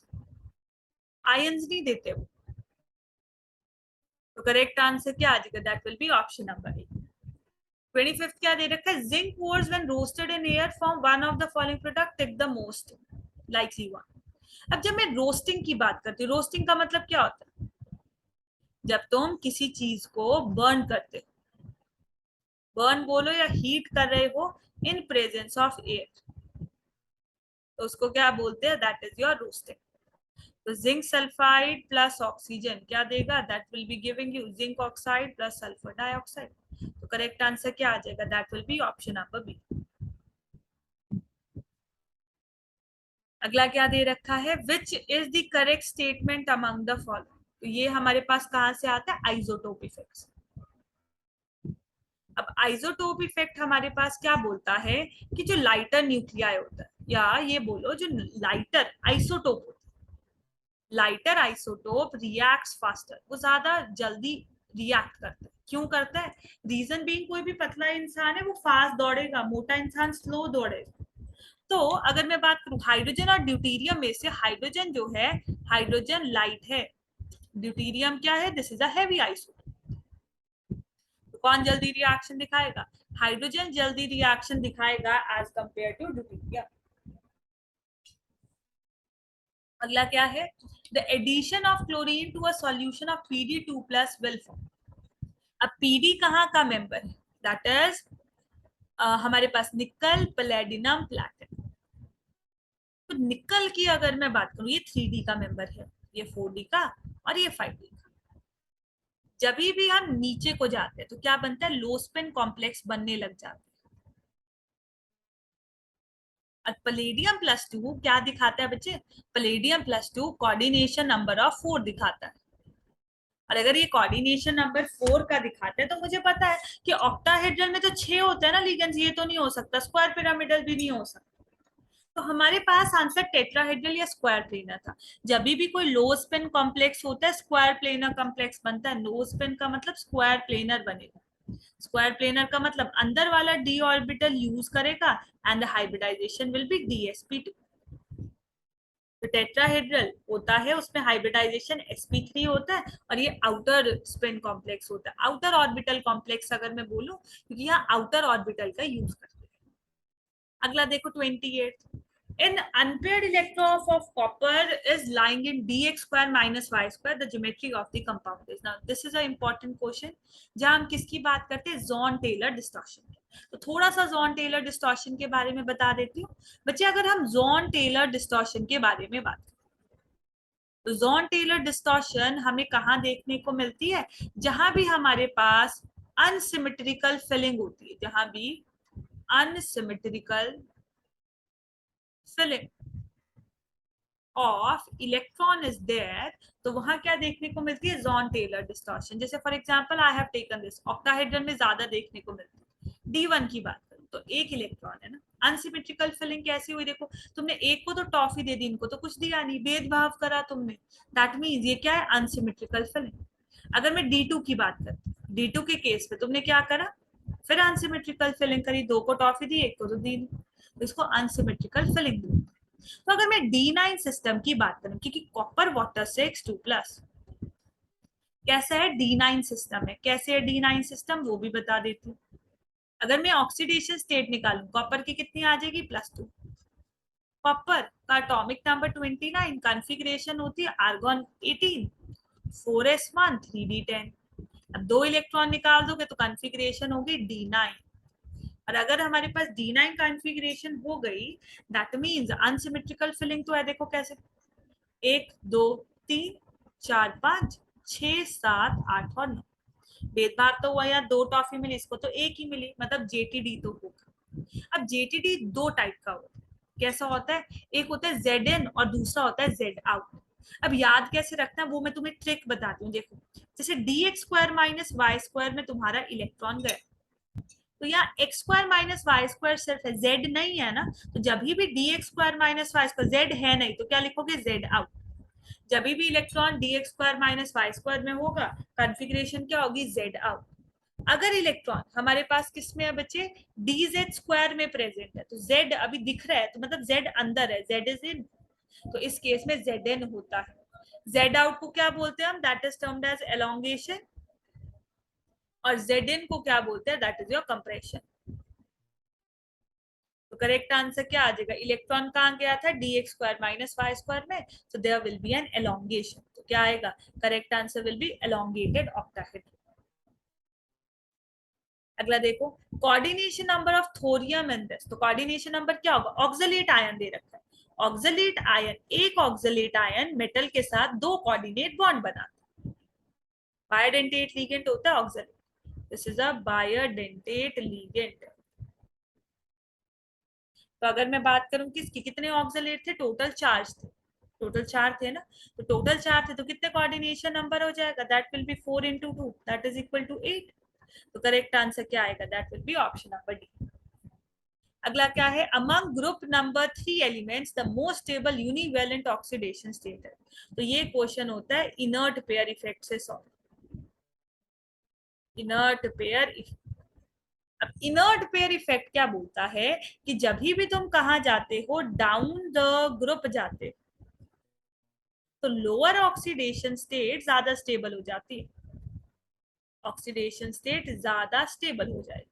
ions नहीं देते वो। तो करेक्ट आंसर क्या आ जाएगा, that will be option number A. 25th क्या दे रखा है, zinc course when roasted in air form one of the following product, tick the most likely one. अब जब मैं रोस्टिंग की बात करती हूँ, रोस्टिंग का मतलब क्या होता है, जब तुम किसी चीज को बर्न करते हो, बर्न बोलो या हीट कर रहे हो इन प्रेजेंस ऑफ एयर, तो उसको क्या बोलते हैं, दैट इज योर रोस्टिंग। तो जिंक सल्फाइड प्लस ऑक्सीजन क्या देगा, that will be giving you zinc oxide plus sulphur dioxide. तो करेक्ट आंसर क्या आ जाएगा, that will be option number B. अगला क्या दे रखा है, which is the correct statement among the following. तो ये हमारे पास कहां से आता है, आइसोटोप इफेक्ट। आइसोटोप इफेक्ट हमारे पास क्या बोलता है कि जो लाइटर न्यूक्लियाई होता है, या ये बोलो जो लाइटर आइसोटोप होता है, लाइटर आइसोटोप रिएक्ट्स फास्टर, वो ज्यादा जल्दी रिएक्ट करता है। क्यों करता है? रीजन बीइंग कोई भी पतला इंसान है वो फास्ट दौड़ेगा, मोटा इंसान स्लो दौड़ेगा। तो अगर मैं बात करूं हाइड्रोजन और ड्यूटीरियम में से, हाइड्रोजन जो है, हाइड्रोजन लाइट है, ड्यूटीरियम क्या है, this is a heavy isotope. तो कौन जल्दी रिएक्शन दिखाएगा? हाइड्रोजन जल्दी रिएक्शन दिखाएगा एज कंपेयर टू ड्यूटीरियम। अगला क्या है? The addition of chlorine to a solution of Pd2+ will form. अब पीडी कहाँ का मेंबर है? दैट इज हमारे पास निकल, पैलेडिनम, प्लैटिनम। तो निकल की अगर मैं बात करूं, ये 3D का मेंबर है, ये 4D का और ये 5D का। जब भी हम नीचे को जाते हैं तो क्या बनता है? लो स्पिन कॉम्प्लेक्स बनने लग जाते हैं। और Palladium+2 क्या दिखाता है बच्चे? Palladium+2 कोऑर्डिनेशन नंबर ऑफ 4 दिखाता है। और अगर ये कोऑर्डिनेशन नंबर 4 का दिखाता है तो मुझे पता है कि ऑक्टाहेड्रल में तो 6 होते हैं ना लिगेंड्स, ये तो नहीं हो सकता, स्क्वायर पिरामिडल भी नहीं हो सकता। तो हमारे पास आंसर टेट्राहेड्रल या स्क्वायर प्लेनर था। जब भी कोई लो स्पिन कॉम्प्लेक्स होता है स्क्वायर प्लेनर कॉम्प्लेक्स बनता है। लो स्पिन का मतलब स्क्वायर प्लेनर बनेगा। स्क्वायर प्लेनर का मतलब अंदर वाला डी ऑर्बिटल यूज करेगा and the hybridisation will be dsp2। तो टेट्राहेड्रल होता है, उसमें हाइब्रिडाइजेशन sp3 होता है और ये आउटर स्पिन कॉम्प्लेक्स होता है। आउटर ऑर्बिटल कॉम्प्लेक्स अगर मैं बोलूं, क्योंकि यहाँ आउटर ऑर्बिटल का यूज करते हैं। अगला देखो 28, an unpaired electron of copper is lying in dx square minus y square, the geometry of the compound is। Now this is an important question जहां हम किसकी बात करते हैं? Jahn Teller distortion. तो थोड़ा सा जॉन टेलर डिस्टॉर्शन के बारे में बता देती हूँ बच्चे। अगर हम जॉन टेलर डिस्टॉर्शन के बारे में बात करें तो जॉन टेलर डिस्टॉर्शन हमें कहाँ देखने को मिलती है? जहां भी हमारे पास अनसिमेट्रिकल फिलिंग होती है, जहां भी unsymmetrical filling of electron is there, तो वहां क्या देखने को मिलती है? Jahn Teller distortion. जैसे for example I have taken this, octahedral में ज्यादा देखने को मिलती है। D1 की बात करूं तो एक इलेक्ट्रॉन है ना, अनसिमेट्रिकल फिलिंग कैसी हुई? देखो तुमने एक को तो टॉफी दे दी, इनको तो कुछ दिया नहीं, भेदभाव करा तुमने, दैट मीन्स ये क्या है? Unsymmetrical filling. अगर मैं D2 की बात करूं, D2 के केस में तुमने क्या करा? फिर अनसिमेट्रिकल फिलिंग करी, दो को टॉफी दी, एक को तो दी नहीं, तो इसको अनसिमेट्रिकल फिलिंग दी। तो अगर मैं D9 सिस्टम की बात करूं, क्योंकि कॉपर वाटर से X2+, कैसा है D9 सिस्टम है, कैसे है D9 सिस्टम वो भी बता देती हूँ। अगर मैं ऑक्सीडेशन स्टेट निकालूं, कॉपर की कितनी आ जाएगी? +2। कॉपर का एटॉमिक नंबर 29, कॉन्फ़िगरेशन होती है आर्गन 18, 4s1 3d10। अब दो इलेक्ट्रॉन निकाल दोगे तो कॉन्फ़िगरेशन होगी D9। और अगर हमारे पास D9 कॉन्फ़िगरेशन हो गई, दैट मींस अनसिमेट्रिकल फिलिंग तो है। देखो कैसे, 1 2 3 4 5 6 7 8 और 9। भेदभाव तो हुआ, यार दो टॉफी मिली, इसको तो एक ही मिली, मतलब जेटीडी तो होगा। अब जेटीडी दो टाइप का होता है। कैसा होता है? एक होता है ZN और दूसरा होता है Z आउट। अब याद कैसे रखना है वो मैं तुम्हें ट्रिक बताती हूँ। देखो जैसे dx² माइनस y² में तुम्हारा इलेक्ट्रॉन गया, तो यहाँ x² माइनस y² सिर्फ है, z नहीं है ना, तो जब भी dx² माइनस y², z है नहीं तो क्या लिखोगे? z out. जब भी इलेक्ट्रॉन dx² माइनस y² में होगा, कॉन्फ़िगरेशन क्या होगी? z out. अगर इलेक्ट्रॉन हमारे पास किस में है बच्चे? dz² में प्रेजेंट है, तो z अभी दिख रहा है तो मतलब z अंदर है, z इज इन, तो इस केस में zn होता है। z आउट को क्या बोलते हैं हम? That is termed as elongation. और zn को क्या बोलते हैं? That is your compression. तो करेक्ट आंसर क्या आ जाएगा? इलेक्ट्रॉन कहाँ गया था? dx² माइनस y² में, so there will be an elongation। तो क्या आएगा? Correct answer will B elongated octahedron। अगला देखो, coordination number of thorium in this. तो कोऑर्डिनेशन नंबर क्या होगा? ऑक्सलेट आयन दे रखा है, ऑक्सलेट आयन, एक ऑक्सलेट आयन मेटल के साथ दो कोऑर्डिनेट बॉन्ड बनाता है। बायोडेंटेट लिगेंड होता है oxalate, this is a bidentate ligand. तो अगर मैं बात करूं किसकी, कितने ऑक्सलेट थे? टोटल 4 थे, टोटल 4 थे ना, तो टोटल 4 थे तो कितने कोऑर्डिनेशन नंबर हो जाएगा? That will be 4 × 2, that is equal to 8। तो करेक्ट आंसर क्या आएगा? That will be option number D. अगला क्या है? Among group number 3 elements the most stable univalent oxidation state है। तो ये क्वेश्चन होता है इनर्ट पेयर इफेक्ट से सॉल्व। Inert pair effect. अब इनर्ट पेयर इफेक्ट क्या बोलता है कि जब भी तुम कहां जाते हो, डाउन द ग्रुप जाते हो, तो लोअर ऑक्सीडेशन स्टेट ज्यादा स्टेबल हो जाती है। ऑक्सीडेशन स्टेट ज्यादा स्टेबल हो जाएगी।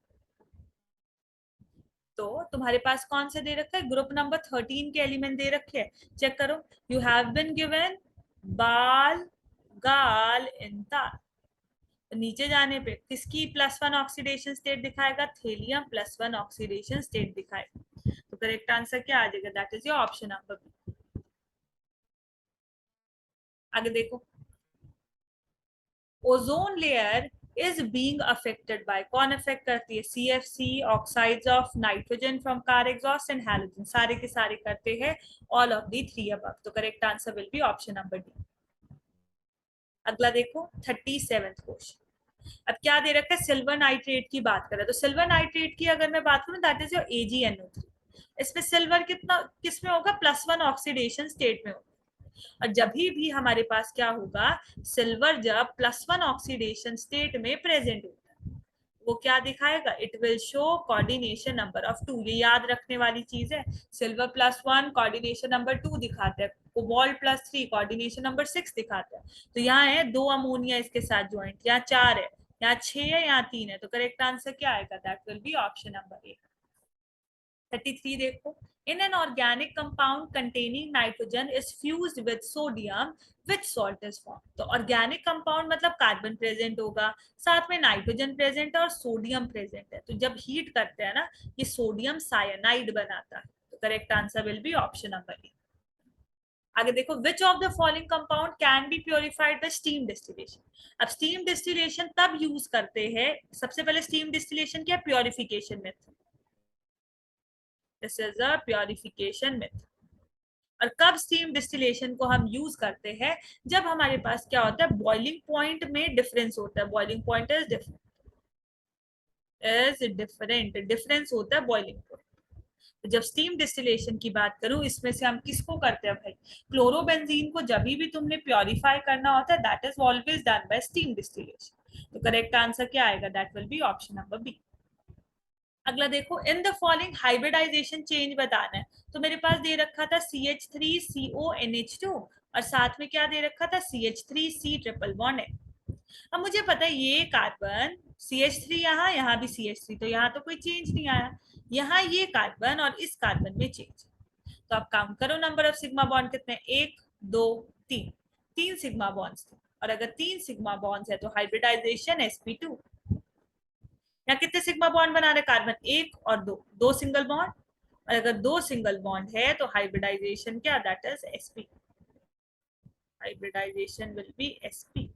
तो तुम्हारे पास कौन से दे रखा है? ग्रुप नंबर 13 के एलिमेंट दे रखे हैं, चेक करो। यू हैव बीन गिवन बाल, गाल, इंतार। तो नीचे जाने पे किसकी +1 ऑक्सीडेशन स्टेट दिखाएगा? थेलियम +1 ऑक्सीडेशन स्टेट दिखाएगा। तो करेक्ट आंसर क्या आ जाएगा? That is your option number B. आगे देखो, ozone layer is being affected by, कौन अफेक्ट करती है? CFC, oxides of nitrogen from car exhaust and halogen, सारे के सारे करते हैं all of the three above. तो correct answer will be option number D. अगला देखो 37th क्वेश्चन। अब क्या दे रखा है? सिल्वर नाइट्रेट की बात करें तो सिल्वर नाइट्रेट की अगर मैं बात करूं, दैट इज योर AgNO3। इसमें सिल्वर कितना किसमें होगा? +1 ऑक्सीडेशन स्टेट में होगा। और जब भी हमारे पास क्या होगा, सिल्वर जब +1 ऑक्सीडेशन स्टेट में प्रेजेंट होता है, वो क्या दिखाएगा? It will show coordination number of 2। ये याद रखने वाली चीज है। सिल्वर +1 कोऑर्डिनेशन नंबर 2 दिखाता है, कोबाल्ट +3 कोऑर्डिनेशन नंबर 6 दिखाता है। तो यहाँ है 2 अमोनिया इसके साथ ज्वाइंट, यहाँ 4 है, यहाँ 6 है, यहाँ 3 है। तो करेक्ट आंसर क्या आएगा? That will be option number ए। 33 देखो, in an organic compound containing nitrogen is fused with sodium, which salt is formed? तो ऑर्गेनिक कंपाउंड मतलब कार्बन प्रेजेंट होगा, साथ में नाइट्रोजन प्रेजेंट है और सोडियम प्रेजेंट है। तो जब हीट करते हैं ना, ये सोडियम साइनाइड बनाता है। तो correct answer will be option number ए। आगे देखो, which of the following compound can be purified bye steam distillation? अब स्टीम डिस्टिलेशन तब यूज करते हैं, सबसे पहले स्टीम डिस्टिलेशन क्या? Purification method. This is a purification method. और कब स्टीम डिस्टिलेशन को हम यूज करते हैं? जब हमारे पास क्या होता है? बॉइलिंग पॉइंट में डिफरेंस होता है। Boiling point is different difference होता है बॉइलिंग पॉइंट। जब स्टीम डिस्टिलेशन की बात करूं, इसमें से हम किसको करते हैं भाई? क्लोरोबेंजीन को जब भी तुमने प्योरीफाई करना होता है, that is always done by steam distillation. तो करेक्ट आंसर क्या आएगा? That will be option number B. अगला देखो, in the following hybridisation change बताना है। तो मेरे पास दे रखा था CH3CONH2 और साथ में क्या दे रखा था? CH3C ट्रिपल बॉन्ड है। अब मुझे पता है ये कार्बन CH3 यहाँ, यहाँ भी CH3, तो यहाँ तो कोई चेंज नहीं आया। यहाँ ये कार्बन और इस कार्बन में चेंज। तो आप काउंट करो नंबर ऑफ सिग्मा बॉन्ड कितने? 1 2 3, 3 सिग्मा बॉन्ड्स थे। और अगर 3 सिग्मा बॉन्ड्स है तो हाइब्रिडाइजेशन sp2। यहाँ कितने सिग्मा बॉन्ड बना रहे? कार्बन 1 और 2, 2 सिंगल बॉन्ड। और अगर 2 सिंगल बॉन्ड है तो हाइब्रिडाइजेशन क्या? That is sp। Hybridisation will be sp।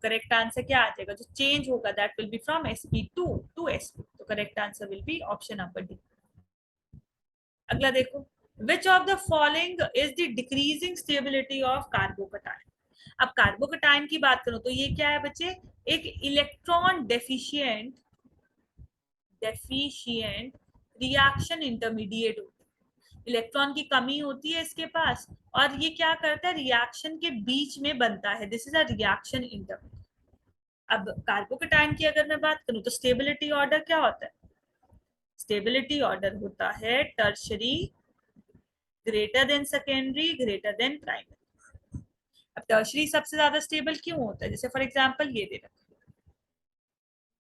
Correct answer क्या आ जाएगा? जो चेंज होगा that will be from sp2 to sp। तो correct answer will be option number D. अगला देखो, which of the following is the decreasing stability of carbocation? अब carbocation की बात करूं तो ये क्या है बच्चे? एक इलेक्ट्रॉन डेफिशिएंट रिएक्शन इंटरमीडिएट होता है। इलेक्ट्रॉन की कमी होती है इसके पास, और ये क्या करता है? रिएक्शन के बीच में बनता है। This is a reaction intermediate. अब कार्बोकटाइन की अगर मैं बात करूं तो स्टेबिलिटी ऑर्डर क्या होता है? स्टेबिलिटी ऑर्डर होता है tertiary, greater than secondary, greater than primary. अब टर्शरी सबसे ज्यादा स्टेबल क्यों होता है? जैसे फॉर एग्जांपल ये दे रखा है,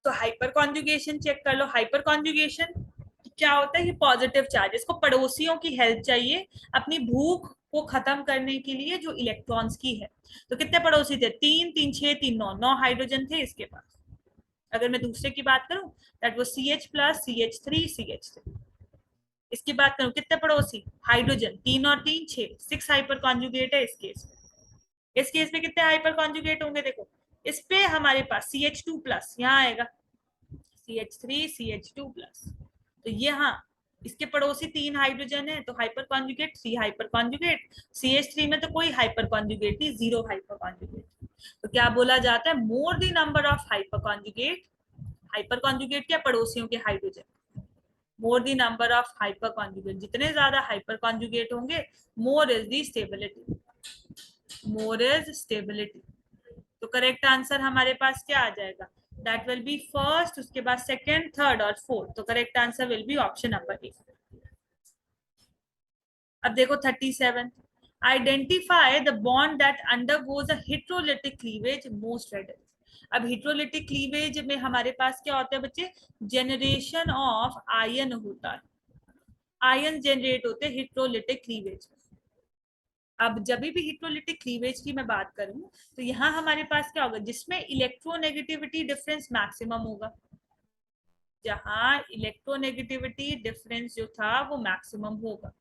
तो हाइपर कॉन्जुगेशन चेक कर लो। हाइपर कॉन्जुगेशन क्या होता है? ये पॉजिटिव चार्ज, इसको पड़ोसियों की हेल्प चाहिए अपनी भूख को खत्म करने के लिए, जो इलेक्ट्रॉन्स की है। तो कितने पड़ोसी थे? 3 3 6 3 9, 9 हाइड्रोजन थे इसके पास। अगर मैं दूसरे की बात करूं, दैट वाज CH+ CH3 इसकी बात करूं, कितने पड़ोसी? हाइड्रोजन 3 और 3 6, 6 हाइपर कॉन्जुगेट है इस केस में। इस केस में कितने हाइपर कॉन्जुगेट होंगे? देखो, इस पे हमारे पास CH2+ यहाँ आएगा, CH3CH2+। तो ये हाँ, इसके पड़ोसी 3 हाइड्रोजन है, तो hyper conjugate 3 hyper conjugate. CH3 में तो कोई हाइपर कॉन्जुगेट नहीं, 0 हाइपर कॉन्जुगेट। तो क्या बोला जाता है, more the number of hyper conjugate, hyper conjugate क्या, पड़ोसियों के hydrogen, more the number of hyper conjugate, जितने ज्यादा हाइपर कॉन्जुगेट होंगे more is the stability, more is stability. तो करेक्ट आंसर हमारे पास क्या आ जाएगा, दैट विल बी फर्स्ट, उसके बाद सेकंड, थर्ड और फोर्थ। तो correct answer will be option number ए। अब देखो 37, identify the bond that undergoes a heterolytic cleavage most readily. अब हेटेरोलिटिक क्लीवेज में हमारे पास क्या होता है बच्चे, जनरेशन ऑफ आयन होता है, आयन जनरेट होते हैं हेटेरोलिटिक क्लीवेज। अब जब भी हेटेरोलिटिक क्लीवेज की मैं बात करूं तो यहाँ हमारे पास क्या होगा, जिसमें इलेक्ट्रोनेगेटिविटी डिफरेंस मैक्सिमम होगा, जहां इलेक्ट्रोनेगेटिविटी डिफरेंस जो था वो मैक्सिमम होगा,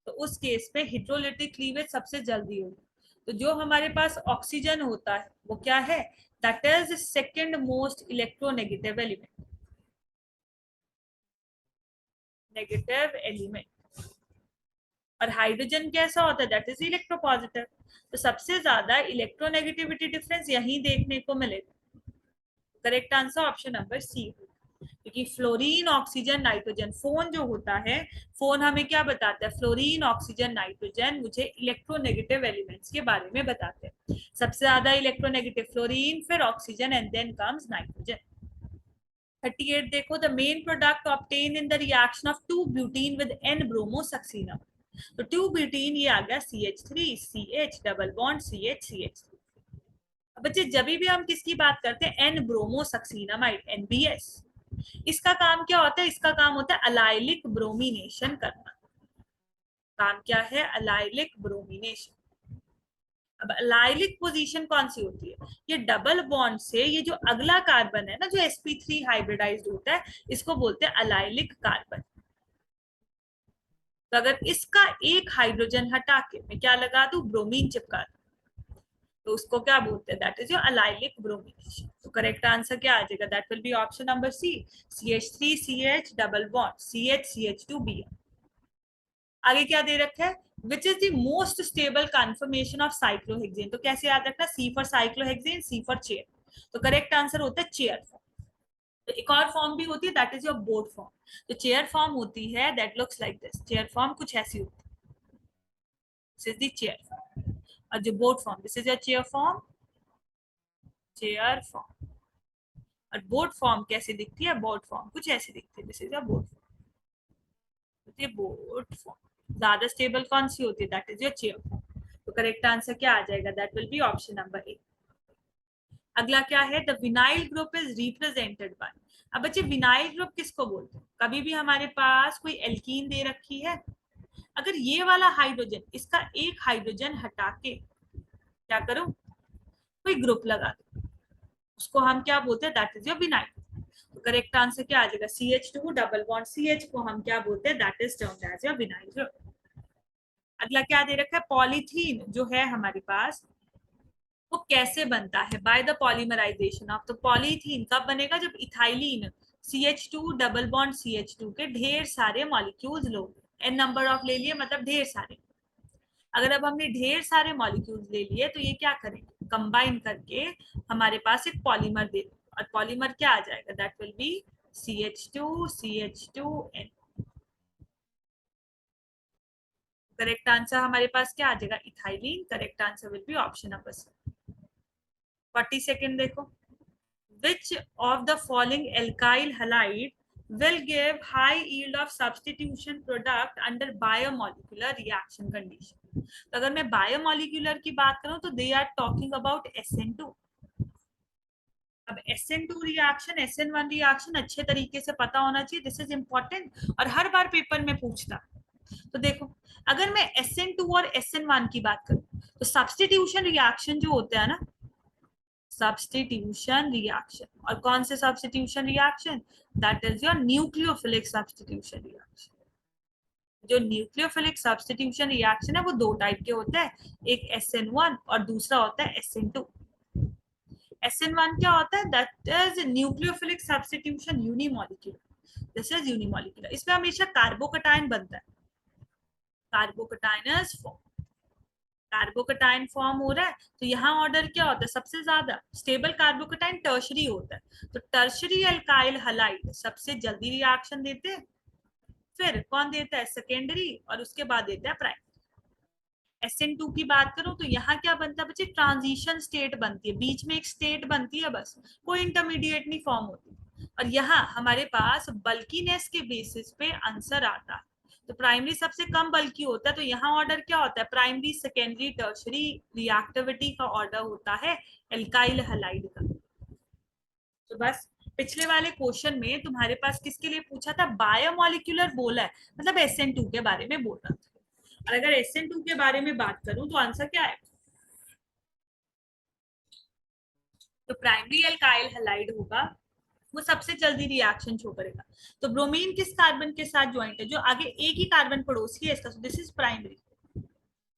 तो उस केस पे हेटेरोलिटिक क्लीवेज सबसे जल्दी होगा। तो जो हमारे पास ऑक्सीजन होता है वो क्या है, that is second most electronegative element, negative element. और हाइड्रोजन कैसा होता है, दैट इज इलेक्ट्रोपॉजिटिव। तो सबसे ज्यादा इलेक्ट्रोनेगेटिविटी डिफरेंस यही देखने को मिलेगा। Correct answer option number C, क्योंकि फ्लोरीन ऑक्सीजन नाइट्रोजन, फोन जो होता है, फोन हमें क्या बताता है, फ्लोरीन ऑक्सीजन नाइट्रोजन मुझे इलेक्ट्रोनेगेटिव एलिमेंट्स के बारे में बताते हैं। सबसे ज्यादा इलेक्ट्रोनेगेटिव फ्लोरीन, फिर oxygen and then comes nitrogen. 38 देखो, the main product obtain in the reaction of 2 butene with n bromo succinimide. तो 2 ब्यूटीन ये आ गया CH3 CH double bond CH CH3। बच्चे जब भी हम किसकी बात करते हैं, n ब्रोमो सक्सीनामाइड NBS, इसका काम क्या होता है, इसका काम होता है अलाइलिक ब्रोमिनेशन करना। काम क्या है, अलाइलिक ब्रोमिनेशन। अब अलाइलिक पोजीशन कौन सी होती है, ये डबल बॉन्ड से ये जो अगला कार्बन है ना, जो sp3 हाइब्रिडाइज्ड होता है, इसको बोलते हैं अलाइलिक कार्बन। तो अगर इसका एक हाइड्रोजन हटा के मैं क्या लगा दूं, ब्रोमीन चिपका दूं, तो उसको क्या बोलते हैं, that is your allylic bromination. तो करेक्ट आंसर क्या आ जाएगा, that will be option number C, CH3 CH double bond CH CH2 Br। आगे क्या दे रखा है, which is the most stable conformation of cyclohexane. तो कैसे याद रखना, C for cyclohexane, C for chair. तो करेक्ट आंसर होता है चेयर फॉर्म। तो एक और फॉर्म भी होती है, that is your board form. तो चेयर फॉर्म होती है, that looks like this, chair form कुछ ऐसी होती है, this is the chair form. और जो board form, this is your chair form, chair form. और बोर्ड फॉर्म कैसे दिखती है, बोर्ड फॉर्म कुछ ऐसे दिखती है, this is your board form, board form. ज्यादा स्टेबल कौन सी होती है, that is your chair form. तो करेक्ट आंसर क्या आ जाएगा, that will be option number A. अगला क्या है, the vinyl group is represented by. अब बच्चे विनाइल ग्रुप किसको बोलते हैं, कभी भी हमारे पास कोई एल्कीन दे रखी है, अगर ये वाला हाइड्रोजन, इसका एक हाइड्रोजन हटा के क्या करूं, कोई ग्रुप लगा दो, उसको हम क्या बोलते हैं, दैट इज योर विनाइल। तो करेक्ट आंसर क्या आ जाएगा, CH2 डबल बॉन्ड CH को हम क्या बोलते हैं, that is termed as your vinyl group. अगला क्या दे रखा है, पॉलीथीन जो है हमारे पास, वो कैसे बनता है, बाय द पॉलीमराइजेशन ऑफ। तो पॉलीथीन कब बनेगा, जब ethylene CH2 double bond CH2 के ढेर सारे molecules low, n number of ले लिए मतलब ढेर सारे। अगर अब हमने ढेर सारे मॉलिक्यूल्स ले लिए तो ये क्या करेंगे, कंबाइन करके हमारे पास एक पॉलीमर दे, और पॉलीमर क्या आ जाएगा, that will be CH2 CH2N। Correct answer हमारे पास क्या आ जाएगा, ethylene. Correct answer will be option number C. 42 देखो, which of the following alkyl halide will give high yield of substitution product under biomolecular reaction condition। तो अगर मैं biomolecular की बात करूं तो they are talking about SN2। अब SN2 reaction, SN1 reaction अच्छे तरीके से पता होना चाहिए, दिस इज इंपॉर्टेंट और हर बार पेपर में पूछता। तो देखो, अगर मैं SN2 और SN1 की बात करूं तो सब्सटीट्यूशन रिएक्शन जो होता है ना, सब्स्टिट्यूशन रिएक्शन, और कौन से substitution reaction, that is your nucleophilic substitution reaction. जो न्यूक्लियोफिलिक सब्स्टिट्यूशन रिएक्शन है वो दो टाइप के होते हैं, एक SN1 और दूसरा होता है SN2। SN1 क्या होता है, that is nucleophilic substitution unimolecular, this is unimolecular. इसमें हमेशा कार्बोकटायन बनता है, कार्बोकटाइनस फॉर्म। कार्बोकेटाइन फॉर्म हो रहा है, तो यहाँ ऑर्डर क्या होता है, सबसे ज्यादा स्टेबल कार्बोकेटाइन टर्शरी होता है, तो टर्शरी अल्काइल हलाइड सबसे जल्दी रिएक्शन देते हैं। फिर कौन देता है, सेकेंडरी, और उसके बाद देता है प्राइमरी। SN2 की बात करूं तो यहाँ क्या बनता है बच्चे, ट्रांजिशन स्टेट बनती है, बीच में एक स्टेट बनती है बस, कोई इंटरमीडिएट नहीं फॉर्म होती। और यहाँ हमारे पास बल्कीनेस के बेसिस पे आंसर आता है, तो प्राइमरी सबसे कम बल्कि होता है, तो यहाँ ऑर्डर क्या होता है, प्राइमरी सेकेंडरी टर्शरी रिएक्टिविटी का ऑर्डर होता है एल्काइल हलाइड का। तो बस पिछले वाले क्वेश्चन में तुम्हारे पास किसके लिए पूछा था, बायोमोलिक्यूलर बोला है, मतलब SN2 के बारे में बोल रहा था। और अगर SN2 के बारे में बात करूं तो आंसर क्या है, तो प्राइमरी अल्काइल हलाइड होगा, वो सबसे जल्दी रिएक्शन शो करेगा। तो ब्रोमीन किस कार्बन के साथ ज्वाइंट है, जो आगे एक ही कार्बन पड़ोसी है इसका, this is primary,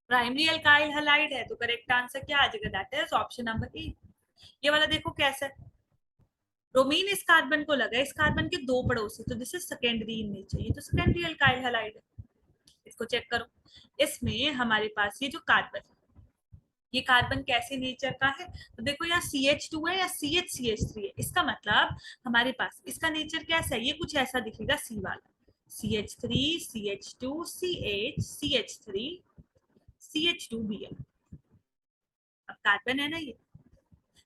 primary alkyl halide है, तो करेक्ट आंसर क्या आ जाएगा, दैट इज ऑप्शन नंबर ए। ये वाला देखो कैसा है, ब्रोमीन इस कार्बन को लगा, इस कार्बन के दो पड़ोसी, तो this is secondary in nature, ये तो सेकेंडरी अल्काइल हलाइड है। इसको चेक करो, इसमें हमारे पास ये जो कार्बन, ये कार्बन कैसे नेचर का है, तो देखो यहाँ CH2 है या CH3 है, इसका मतलब हमारे पास इसका नेचर कैसा है, ये कुछ ऐसा दिखेगा, C वाला, CH3 CH2 CH CH3 CH2Br। अब कार्बन है ना ये,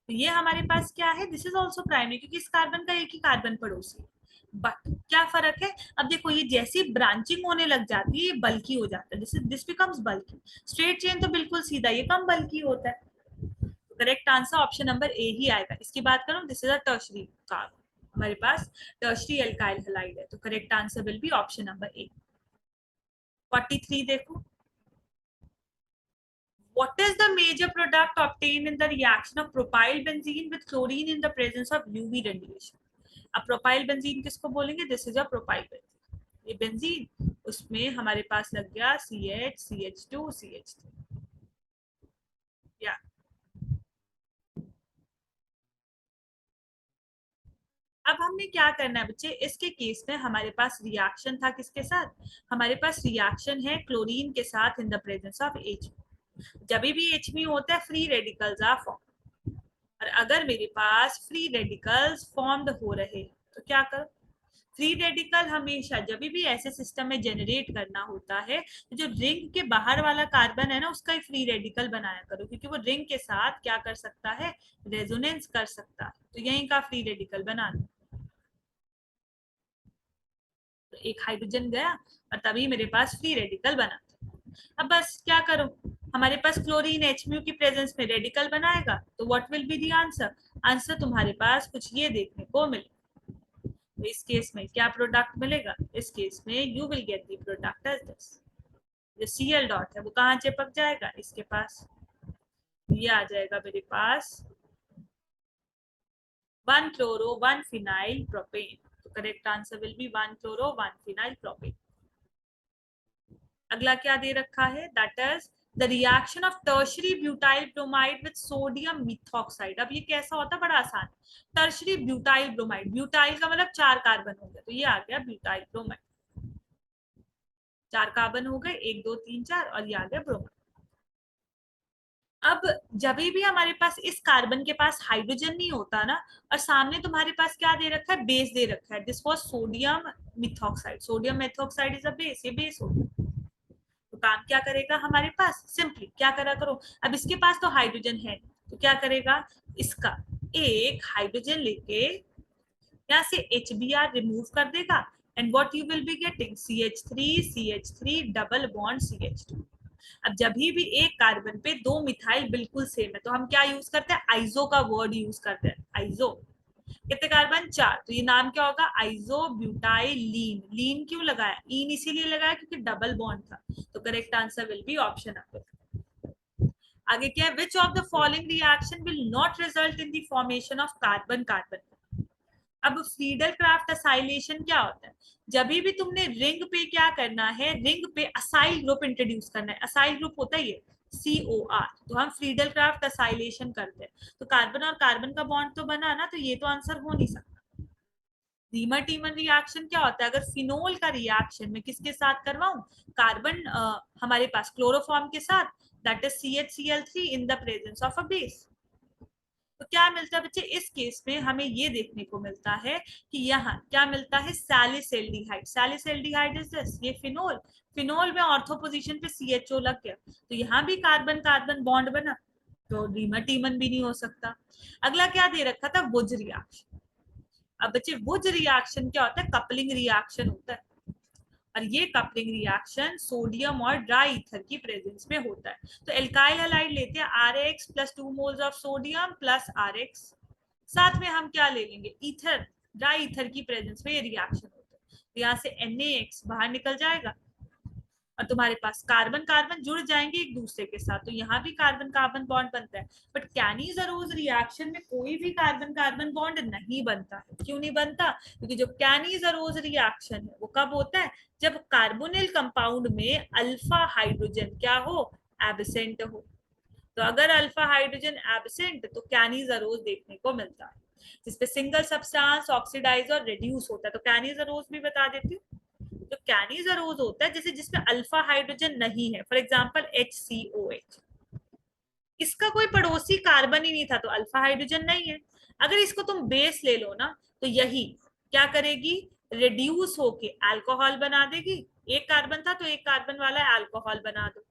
तो ये हमारे पास क्या है, दिस इज ऑल्सो प्राइमरी, क्योंकि इस कार्बन का एक ही कार्बन पड़ोसी है। बट क्या फर्क है, अब देखो ये जैसी ब्रांचिंग होने लग जाती है ये बल्की हो जाता है, this becomes bulky. Straight chain तो बिल्कुल सीधा, ये कम बल्की होता है। Correct answer option number A ही आएगा। इसकी बात करूं, this is a tertiary carbon, हमारे पास टर्शरी अल्काइल हैलाइड है, तो correct answer will be option number A. 43 देखो, what is the major product obtained in the reaction of propyl benzene with chlorine in the presence of UV radiation? अब propyl benzene किसको बोलेंगे, this is a propyl benzene, ये benzene, उसमें हमारे पास लग गया CH CH2 CH3 या। अब हमने क्या करना है बच्चे, इसके केस में हमारे पास रिएक्शन था किसके साथ, हमारे पास रिएक्शन है क्लोरीन के साथ in the presence of H। जब भी HB होता है फ्री रेडिकल्स आर फॉर्म, और अगर मेरे पास फ्री रेडिकल्स फॉर्म्ड हो रहे तो क्या कर, फ्री रेडिकल हमेशा जब भी ऐसे सिस्टम में जनरेट करना होता है, तो जो रिंग के बाहर वाला कार्बन है ना उसका ही फ्री रेडिकल बनाया करो, क्योंकि वो रिंग के साथ क्या कर सकता है, रेजोनेंस कर सकता है, तो यहीं का फ्री रेडिकल बनाना। तो एक हाइड्रोजन गया और तभी मेरे पास फ्री रेडिकल बना। अब बस क्या करो, हमारे पास क्लोरीन HMU की प्रेजेंस में रेडिकल बनाएगा, तो what will be the answer, answer तुम्हारे पास कुछ ये देखने को मिले। तो इस केस में क्या प्रोडक्ट मिलेगा, इस केस में you will get the product as this, जो Cl डॉट है वो कहाँ चिपक जाएगा, इसके पास, ये आ जाएगा मेरे पास 1 chloro 1 phenyl propane, तो correct answer will B 1 chloro 1 phenyl propane। अगला क्या दे रखा है, that is the reaction of tertiary butyl bromide with sodium methoxide. अब ये कैसा होता है, बड़ा आसान, टर्शरी ब्यूटाइल ब्रोमाइड, ब्यूटाइल का मतलब 4 कार्बन हो गया, तो ये आ गया ब्यूटाइल ब्रोमाइड, 4 कार्बन हो गए, 1 2 3 4, और ये आ गया ब्रोमाइड। अब जब भी हमारे पास इस कार्बन के पास हाइड्रोजन नहीं होता ना, और सामने तुम्हारे पास क्या दे रखा है, बेस दे रखा है, this was sodium methoxide, sodium methoxide is a base, ये बेस होगा, तो काम क्या करेगा हमारे पास, सिंपली क्या करा करो, अब इसके पास तो हाइड्रोजन है, तो क्या करेगा, इसका एक हाइड्रोजन लेके यहाँ से HBr रिमूव कर देगा, and what you will be getting CH3 double bond CH2। अब जब भी एक कार्बन पे दो मिथाइल बिल्कुल सेम है, तो हम क्या यूज करते हैं, आइजो का वर्ड यूज करते हैं, आइजो। कितने कार्बन, 4, तो ये नाम क्या होगा, आइजो ब्यूटाइलीन। लीन क्यों लगाया, इन इसीलिए लगाया क्योंकि डबल बॉन्ड था, तो correct answer will be option number. आगे क्या है, which of the following reaction will not result in the formation of carbon carbon. अब फ्रीडल क्राफ्ट असाइलेशन क्या होता है, जब भी तुमने रिंग पे क्या करना है, रिंग पे असाइल ग्रुप इंट्रोड्यूस करना है, असाइल ग्रुप होता है ये COR, तो हम फ्रीडल क्राफ्ट असाइलेशन करते हैं, तो कार्बन और कार्बन का बॉन्ड तो बना ना, तो ये तो आंसर हो नहीं सकता। रीमर टीमर रिएक्शन क्या होता है, अगर फिनोल का रिएक्शन में किसके साथ करवाऊं, कार्बन हमारे पास क्लोरोफॉर्म के साथ, that is CHCl3 in the presence of a base. तो क्या मिलता है बच्चे इस केस में, हमें ये देखने को मिलता है कि यहाँ क्या मिलता है, सैलिसल्डिहाइड। सैलिसल्डिहाइड इज दिस, ये फिनोल, फिनोल में ऑर्थो पोजीशन पे CHO लग गया, तो यहाँ भी कार्बन कार्बन बॉन्ड बना, तो डीमर टीमन भी नहीं हो सकता। अगला क्या दे रखा था, वुज रिएक्शन। अब बच्चे वुज रिएक्शन क्या होता है, कपलिंग रिएक्शन होता है, और ये कपलिंग रिएक्शन सोडियम और ड्राई ईथर की प्रेजेंस में होता है। तो एल्काइल हैलाइड लेते हैं RX plus 2 moles of sodium plus RX, साथ में हम क्या ले लेंगे, ईथर, ड्राई ईथर की प्रेजेंस में ये रिएक्शन होता है। तो यहाँ से NaX बाहर निकल जाएगा और तुम्हारे पास कार्बन कार्बन जुड़ जाएंगे एक दूसरे के साथ, तो यहाँ भी कार्बन कार्बन बॉन्ड बनता है। बट कैनी-ज़ारोज़ रिएक्शन में कोई भी कार्बन कार्बन बॉन्ड नहीं बनता है। क्यों नहीं बनता, क्योंकि जो कैनी-ज़ारोज़ रिएक्शन है वो कब होता है, जब कार्बोनिल कंपाउंड में अल्फा हाइड्रोजन क्या हो, एब्सेंट हो। तो अगर अल्फा हाइड्रोजन एब्सेंट तो कैनी-ज़ारोज़ देखने को मिलता है, जिसपे सिंगल सब्सटेंस ऑक्सीडाइज और रिड्यूस होता है। तो कैनी-ज़ारोज़ भी बता देती हूँ। तो कैनी-ज़ारोज़ होता है जैसे जिसमें अल्फा हाइड्रोजन नहीं है, फॉर एग्जांपल HCOH, इसका कोई पड़ोसी कार्बन ही नहीं था तो अल्फा हाइड्रोजन नहीं है। अगर इसको तुम बेस ले लो ना, तो यही क्या करेगी, रिड्यूस होके अल्कोहल बना देगी। एक कार्बन था तो एक कार्बन वाला अल्कोहल बना दो,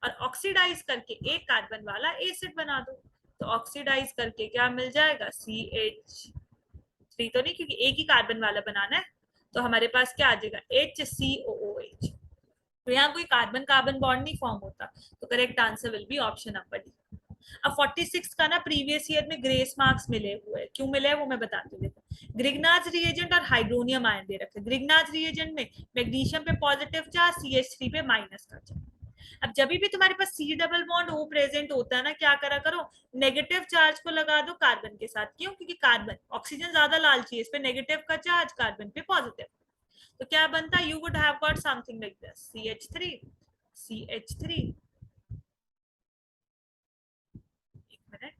और ऑक्सीडाइज करके एक कार्बन वाला एसिड बना दो। तो ऑक्सीडाइज करके क्या मिल जाएगा, CH3 तो नहीं, क्योंकि एक ही कार्बन वाला बनाना है, तो हमारे पास क्या आ जाएगा, HCOOH। तो यहाँ कोई कार्बन कार्बन बॉन्ड नहीं फॉर्म होता, तो correct answer will be option number D. अब 46 का ना प्रीवियस ईयर में ग्रेस मार्क्स मिले हुए हैं, क्यों मिले हैं वो मैं बताती हूँ। देखो ग्रिग्नाज रिएजेंट और हाइड्रोनियम आयन दे रखे। ग्रिग्नाज रिएजेंट में मैग्नीशियम पे पॉजिटिव चार्ज, CH3 पे माइनस का चार्ज। अब जब भी तुम्हारे पास C double bond O present होता है ना, क्या करा करो, नेगेटिव चार्ज को लगा दो कार्बन के साथ। क्यों, क्योंकि कार्बन, ऑक्सीजन ज्यादा लालची है, इस पे नेगेटिव का चार्ज, कार्बन पे पॉजिटिव। तो क्या बनता, you would have got something like this, CH3 CH3, एक मिनट,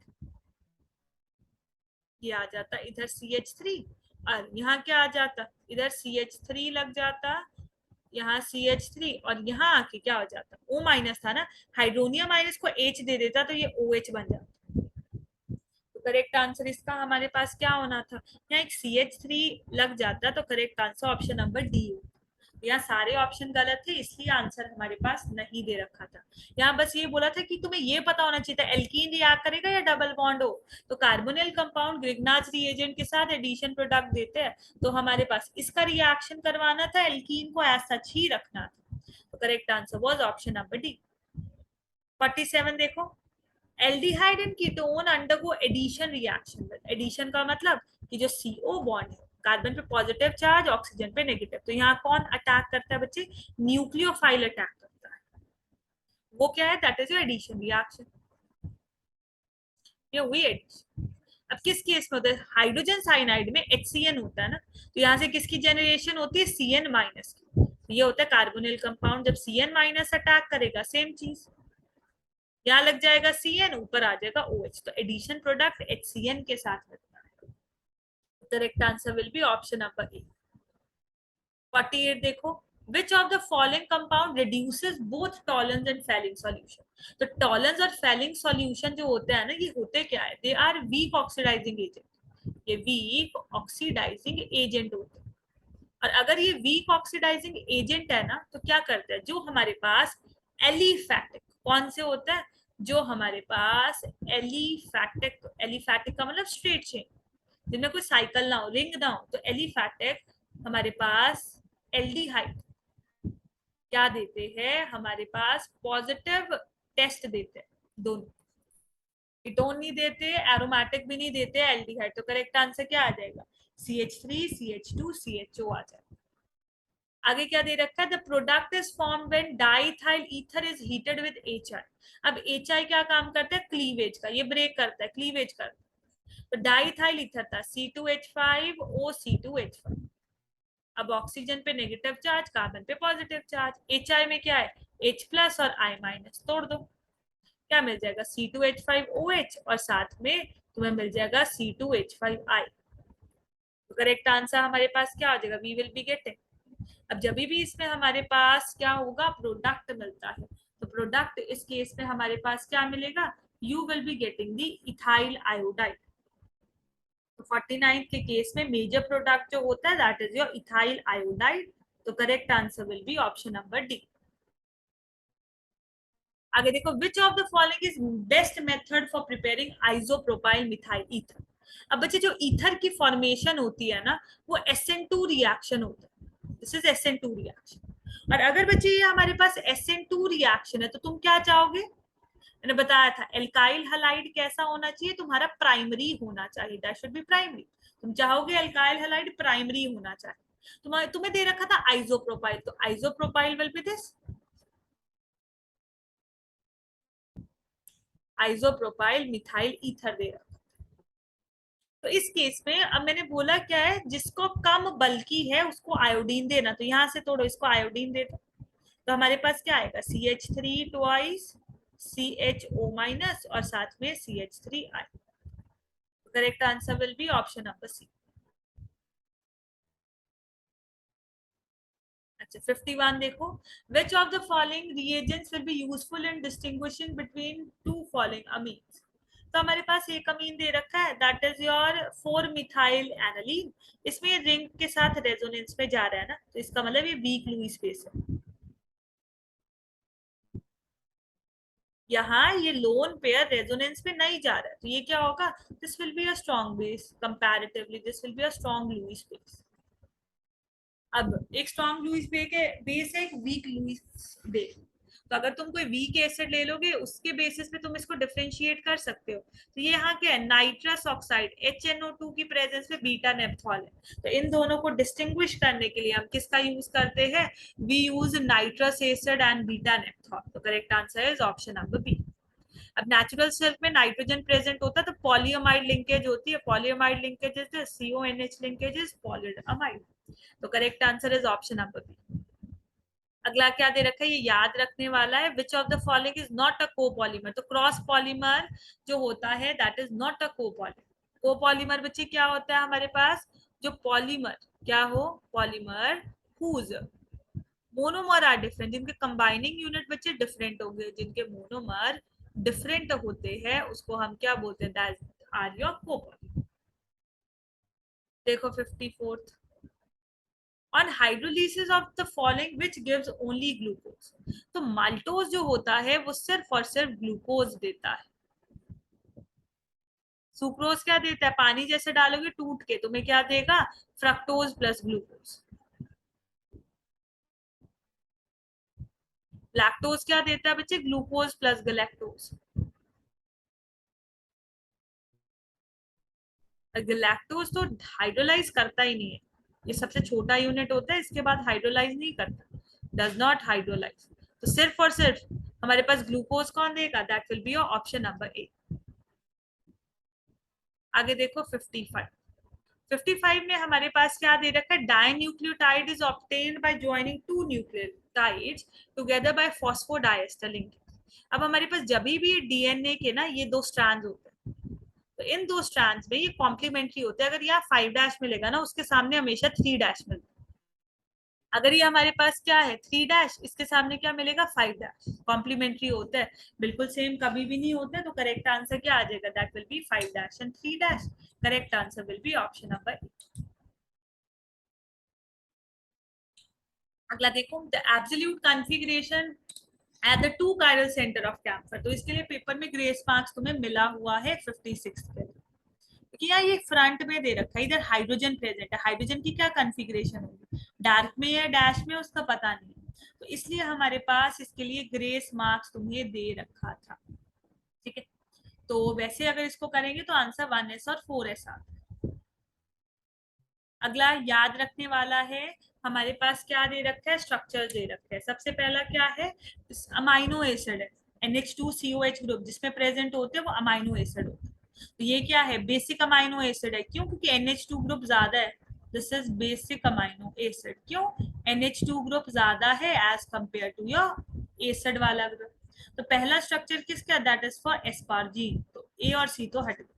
ये आ जाता इधर CH3, और यहाँ क्या आ जाता, इधर CH3 लग जाता, यहाँ CH3, और यहाँ आके क्या हो जाता, O माइनस था ना, हाइड्रोनियम माइनस को H दे देता तो ये OH बन जाता। तो करेक्ट आंसर इसका हमारे पास क्या होना था, यहाँ एक CH3 लग जाता, तो correct answer option number D. यहाँ सारे ऑप्शन गलत थे, इसलिए आंसर हमारे पास नहीं दे रखा था। यहाँ बस ये बोला था कि तुम्हें ये पता होना चाहिए था एल्कीन रिएक्ट करेगा या डबल बॉन्ड हो। तो कार्बोनिल कंपाउंड ग्रिग्नाज रिएजेंट के साथ एडिशन प्रोडक्ट देते हैं, तो हमारे पास इसका रिएक्शन करवाना था, एल्कीन को एज सच ही रखना था। तो correct answer was option number D. 47 देखो, aldehyde and ketone undergo addition reaction. Addition का मतलब कि जो CO बॉन्ड है, कार्बन पे पॉजिटिव चार्ज, ऑक्सीजन पे नेगेटिव, तो यहाँ कौन अटैक करता है बच्चे, न्यूक्लियोफाइल अटैक करता है। वो क्या है, दैट इज एडिशन रिएक्शन, ये हुई एडिशन। अब किस केस में होता है, हाइड्रोजन साइनाइड में HCN होता है ना, तो यहाँ से किसकी जनरेशन होती है, CN माइनस की। ये होता है कार्बोनिल कंपाउंड, जब CN माइनस अटैक करेगा, सेम चीज, यहाँ लग जाएगा CN, ऊपर आ जाएगा OH, तो एडिशन प्रोडक्ट HCN के साथ लगता है। Correct answer will be option number ए। 48 देखो, which of the following compound reduces both Tollens and Fehling solution। तो Tollens और Fehling solution जो होते हैं ना, ये होते क्या है, they are weak oxidizing agent, ये weak oxidizing agent होते हैं। और अगर ये weak oxidizing agent है ना, तो क्या करते हैं, जो हमारे पास एलिफैटिक, कौन से होता है, जो हमारे पास एलिफैटिक, एलिफैटिक का मतलब स्ट्रेट चेन, जिनमें कोई साइकिल ना हो, रिंग ना हो, तो एलिफैटिक हमारे पास एल्डिहाइड क्या देते हैं, हमारे पास पॉजिटिव टेस्ट देते हैं दोनों, कीटोन नहीं देते, एरोमेटिक भी नहीं देते, एल्डिहाइड। तो करेक्ट आंसर क्या आ जाएगा, CH3 CH2 CHO आ जाएगा। आगे क्या दे रखा है, the product is form when diethyl ether is heated with HI। अब HI क्या काम करता है, क्लीवेज का, ये ब्रेक करता है, क्लीवेज करता है। तो डाइथाइल ईथर था C2H5 OC2H5, अब ऑक्सीजन पे नेगेटिव चार्ज, कार्बन पे पॉजिटिव चार्ज, HI में क्या है, H प्लस और I माइनस, तोड़ दो, क्या मिल जाएगा, C2H5OH, और साथ में तुम्हें मिल जाएगा C2H5I। तो करेक्ट आंसर हमारे पास क्या हो जाएगा, वी विल बी गेटिंग। अब जब भी इसमें हमारे पास क्या होगा, प्रोडक्ट मिलता है, तो प्रोडक्ट इस केस में हमारे पास क्या मिलेगा, you will be getting the ethyl iodide. तो 49 के केस में मेजर प्रोडक्ट जो होता है that is your ethyl iodide. तो correct answer will be option number D. आगे देखो, which of the following is best method for preparing isopropyl methyl ether. अब बच्चे जो ईथर की फॉर्मेशन होती है ना, वो SN2 रिएक्शन होता है। This is SN2 reaction. और अगर बच्चे ये हमारे पास SN2 रिएक्शन है तो तुम क्या चाहोगे, मैंने बताया था एल्काइल हलाइड कैसा होना चाहिए, तुम्हारा प्राइमरी होना चाहिए, दैट शुड बी प्राइमरी। तुम चाहोगे एल्काइल हलाइड प्राइमरी होना चाहिए। तुम्हें दे रखा था आइसोप्रोपाइल, तो isopropyl will be this isopropyl methyl ether दे रखा। तो इस केस में अब मैंने बोला क्या है, जिसको कम बल्कि है उसको आयोडीन देना, तो यहां से तोड़ो, इसको आयोडीन दे दो। तो हमारे पास क्या आएगा, CH3 ट्वाइस CHO माइनस और साथ में CH3I। Correct answer will be option number C. अच्छा 51 देखो, which of the following reagents will be useful in distinguishing between two following amines। तो हमारे पास एक अमीन दे रखा है that is your 4 methyl aniline. इसमें ये रिंग के साथ रेजोनेंस में जा रहा है ना, तो इसका मतलब ये वीक लुईस बेस है। यहाँ ये लोन पेयर रेजोनेंस में नहीं जा रहा है, तो ये क्या होगा, this will be a strong base comparatively, this will be a strong Lewis base. अब एक स्ट्रॉन्ग लुईस बेस है, एक वीक लुईस बेस। तो अगर तुम कोई वीक एसिड ले लोगे उसके बेसिस पे तुम इसको डिफरेंशिएट कर सकते हो। तो ये यहाँ क्या है, नाइट्रस ऑक्साइड HNO2 की प्रेजेंस में बीटा नेप्थॉल है। तो इन दोनों को डिस्टिंग्विश करने के लिए हम किसका यूज करते हैं, we use nitrous acid and beta naphthol. तो correct answer is option number B. अब नेचुरल सिल्क में नाइट्रोजन प्रेजेंट होता है तो पॉलीअमाइड लिंकेज होती है, polyamide linkage is CONH linkage is polyamide. तो correct answer is option number B. अगला क्या दे रखा है, ये याद रखने वाला है, which of the following is not a copolymer. तो क्रॉस पॉलीमर जो होता है that is not a copolymer. Copolymer बच्चे क्या होता है हमारे पास, जो पॉलीमर क्या हो, polymer whose monomer are different, जिनके कंबाइनिंग यूनिट बच्चे डिफरेंट होंगे, जिनके मोनोमर डिफरेंट होते हैं उसको हम क्या बोलते हैं, दैट आर योर कोपॉलीमर। देखो 54th, on hydrolysis of the following which gives only glucose. तो माल्टोज जो होता है वो सिर्फ और सिर्फ ग्लूकोज देता है। सुक्रोज क्या देता है, पानी जैसे डालोगे टूट के तुम्हें क्या देगा, फ्रक्टोज प्लस ग्लूकोज। लैक्टोज क्या देता है बच्चे, ग्लूकोज प्लस गलैक्टोज। गलैक्टोज तो हाइड्रोलाइज करता ही नहीं है, ये सबसे छोटा यूनिट होता है, इसके बाद हाइड्रोलाइज नहीं करता, डज नॉट हाइड्रोलाइज। तो सिर्फ और सिर्फ हमारे पास ग्लूकोज कौन देगा, that will be your option number ए। आगे देखो 55। 55 में हमारे पास क्या दे रखा है, dinucleotide is obtained by joining two nucleotides together by phosphodiester linkage. अब हमारे पास जब भी डीएनए के ना ये दो स्ट्रैंड्स होते हैं, तो इन दो स्ट्रैंड्स में ये कॉम्प्लीमेंट्री होते हैं। अगर यहाँ 5 डैश मिलेगा ना, उसके सामने हमेशा 3 डैश मिलता है। अगर ये हमारे पास क्या है 3 डैश, इसके सामने क्या मिलेगा 5 डैश, कॉम्प्लीमेंट्री होता है। बिल्कुल सेम कभी भी नहीं होता है, तो करेक्ट आंसर क्या आ जाएगा, that will be 5 dash and 3 dash. Correct answer will be option number. अगला देखो, the absolute configuration at the two chiral centre of camphor. तो इसके लिए पेपर में ग्रेस मार्क्स तुम्हें मिला हुआ है 56 के लिए, क्योंकि यहाँ ये फ्रंट में दे रखा है, इधर हाइड्रोजन प्रेजेंट है, हाइड्रोजन की क्या कॉन्फ़िगरेशन होगी, डार्क में या डैश में, उसका पता नहीं है, तो इसलिए हमारे पास इसके लिए ग्रेस मार्क्स तुम्हें दे रखा था। ठीक है, तो वैसे अगर इसको करेंगे तो आंसर 1s और 4s आता है। अगला याद रखने वाला है, हमारे पास क्या दे रखा है, स्ट्रक्चर दे रखा है। सबसे पहला क्या है, अमाइनो एसिड है, NH2COH ग्रुप जिसमें प्रेजेंट होते हैं वो अमाइनो एसिड होते हैं। तो ये क्या है, बेसिक अमाइनो एसिड है, क्यों, क्योंकि NH2 ग्रुप ज्यादा है। This is basic amino acid, क्यों, NH2 ग्रुप ज्यादा है as compare to your acid वाला ग्रुप। तो पहला स्ट्रक्चर किसका, दैट इज फॉर एस्पार्जीन, तो ए और सी तो हट गए।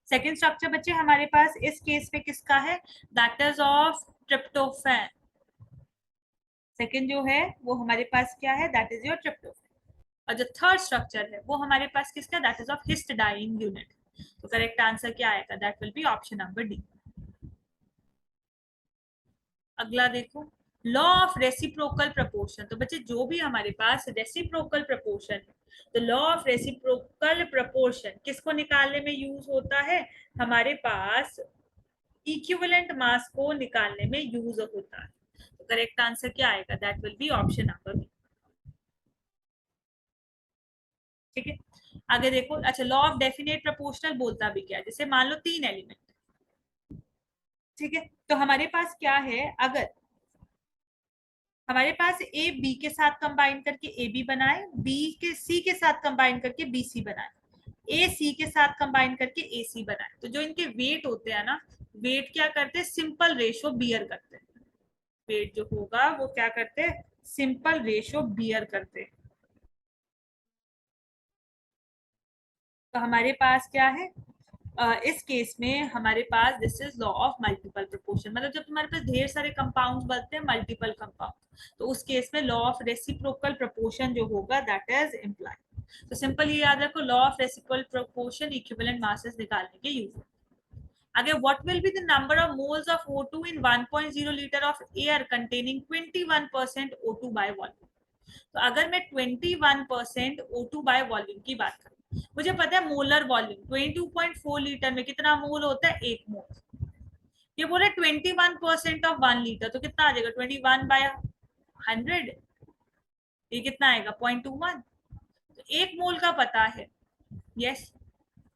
सेकेंड स्ट्रक्चर बच्चे हमारे पास इस केस में किसका है, that is of tryptophan. Second जो है वो हमारे पास क्या है, दैट इज योर ट्रिप्टोफैन। और जो थर्ड स्ट्रक्चर है वो हमारे पास किसका, that is of histidine unit. तो करेक्ट आंसर क्या आएगा, that will be option number D. अगला देखो, लॉ ऑफ रेसिप्रोकल प्रपोर्शन। तो बच्चे जो भी हमारे पास रेसिप्रोकल प्रपोर्शन है, तो लॉ ऑफ रेसिप्रोकल प्रपोर्शन किसको निकालने में यूज होता है, हमारे पास इक्विवेलेंट मास को निकालने में यूज होता है। तो करेक्ट आंसर क्या आएगा, that will be option number B. ठीक है, आगे देखो। अच्छा, लॉ ऑफ डेफिनेट प्रोपोर्शनल बोलता भी क्या है, जैसे मान लो तीन एलिमेंट, ठीक है, तो हमारे पास क्या है, अगर हमारे पास ए बी के साथ कंबाइन करके ए बी बनाए, बी के सी के साथ कंबाइन करके बी सी बनाए, ए सी के साथ कंबाइन करके ए सी बनाए, तो जो इनके वेट होते हैं ना, वेट क्या करते हैं, सिंपल रेशो बियर करते हैं। वेट जो होगा वो क्या करते हैं, सिंपल रेशो बियर करते हैं। तो हमारे पास क्या है, इस केस में हमारे पास this is law of multiple proportion, मतलब जब तुम्हारे पास ढेर सारे कंपाउंड्स बनते हैं, मल्टीपल कंपाउंड, तो उस केस में लॉ ऑफ रेसिप्रोकल प्रोपोर्शन जो होगा दैट इज इम्प्लाइड। तो सिंपल ये याद रखो, law of reciprocal proportion equivalent masses निकालने के यूज। आगे, what will be the number of moles of O2 in 1.0 litre of air containing 21% O2 by volume. तो अगर मैं 21% O2 बाय वॉल्यूम की बात करूं, मुझे पता है मोलर वॉल्यूम 22.4 लीटर में कितना मोल होता है, एक मोल। ये बोले 21% ऑफ 1 लीटर, तो कितना आ जाएगा, 21/100, ये कितना आएगा, 0.21। तो एक मोल का पता है, यस,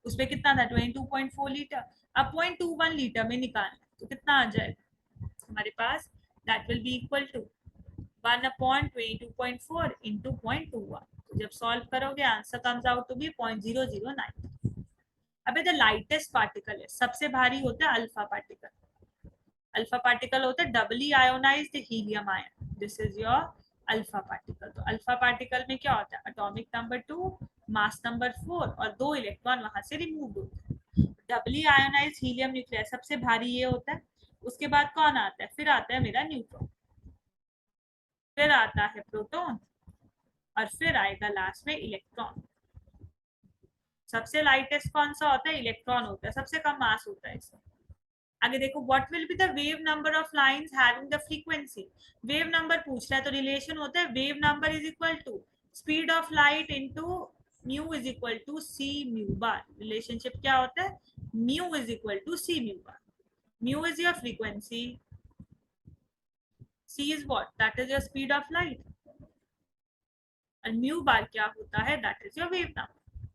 उसमें कितना था, 22.4 लीटर। अब 0.21 लीटर में निकालना, तो कितना आ जाएगा हमारे पास, that will be equal to 1/22.4 into 0.21। तो जब सॉल्व करोगे answer comes out to be 0.009। अबे द लाइटेस्ट पार्टिकल है, सबसे भारी होता है अल्फा पार्टिकल। अल्फा पार्टिकल होता है doubly ionised helium ion, this is your alpha particle. तो अल्फा पार्टिकल में क्या होता है, एटॉमिक नंबर 2, मास नंबर 4 और 2 इलेक्ट्रॉन वहां से रिमूव होते हैं। डबली आयोनाइज्ड हीलियम न्यूक्लियर सबसे भारी ये होता है। उसके बाद कौन आता है, फिर आता है मेरा न्यूट्रॉन, फिर आता है प्रोटॉन, और फिर आएगा लास्ट में इलेक्ट्रॉन। सबसे लाइटेस्ट कौन सा होता है, इलेक्ट्रॉन होता है, सबसे कम मास होता है इसमें। आगे देखो, what will be the wave number of lines having the frequency. Wave number पूछ रहा है, तो रिलेशन होता है wave number is equal to speed of light into mu is equal to C mu bar. Relationship क्या होता है, mu is equal to C mu bar. Mu is your frequency, C is what, that is your speed of light, और mu bar क्या होता है, that is your wave number.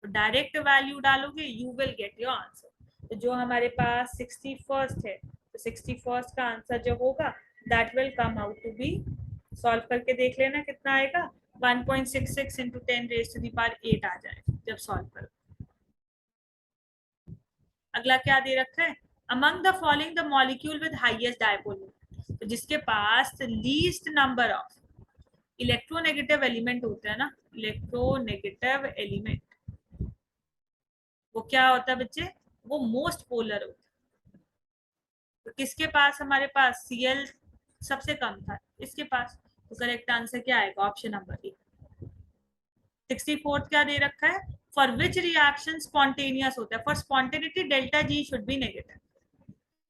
तो direct value डालोगे, you will get your answer. तो जो हमारे पास 61st है, तो 61st का आंसर जो होगा that will come out to be, solve करके देख लेना कितना आएगा, 1.66 इंटू 10⁸ आ जाएगा जब सॉल्व करो। अगला क्या दे रखा है, among the following the molecule with highest dipole moment. तो जिसके पास least number of electronegative element होते हैं ना, इलेक्ट्रोनेगेटिव एलिमेंट, वो क्या होता है बच्चे, वो मोस्ट पोलर होता है। तो किसके पास, हमारे पास Cl सबसे कम था इसके पास। तो करेक्ट आंसर क्या आएगा, ऑप्शन नंबर ए। 64th क्या दे रखा है, फॉर विच रिएक्शन स्पॉन्टेनियस होता है, for spontaneity delta G should be negative.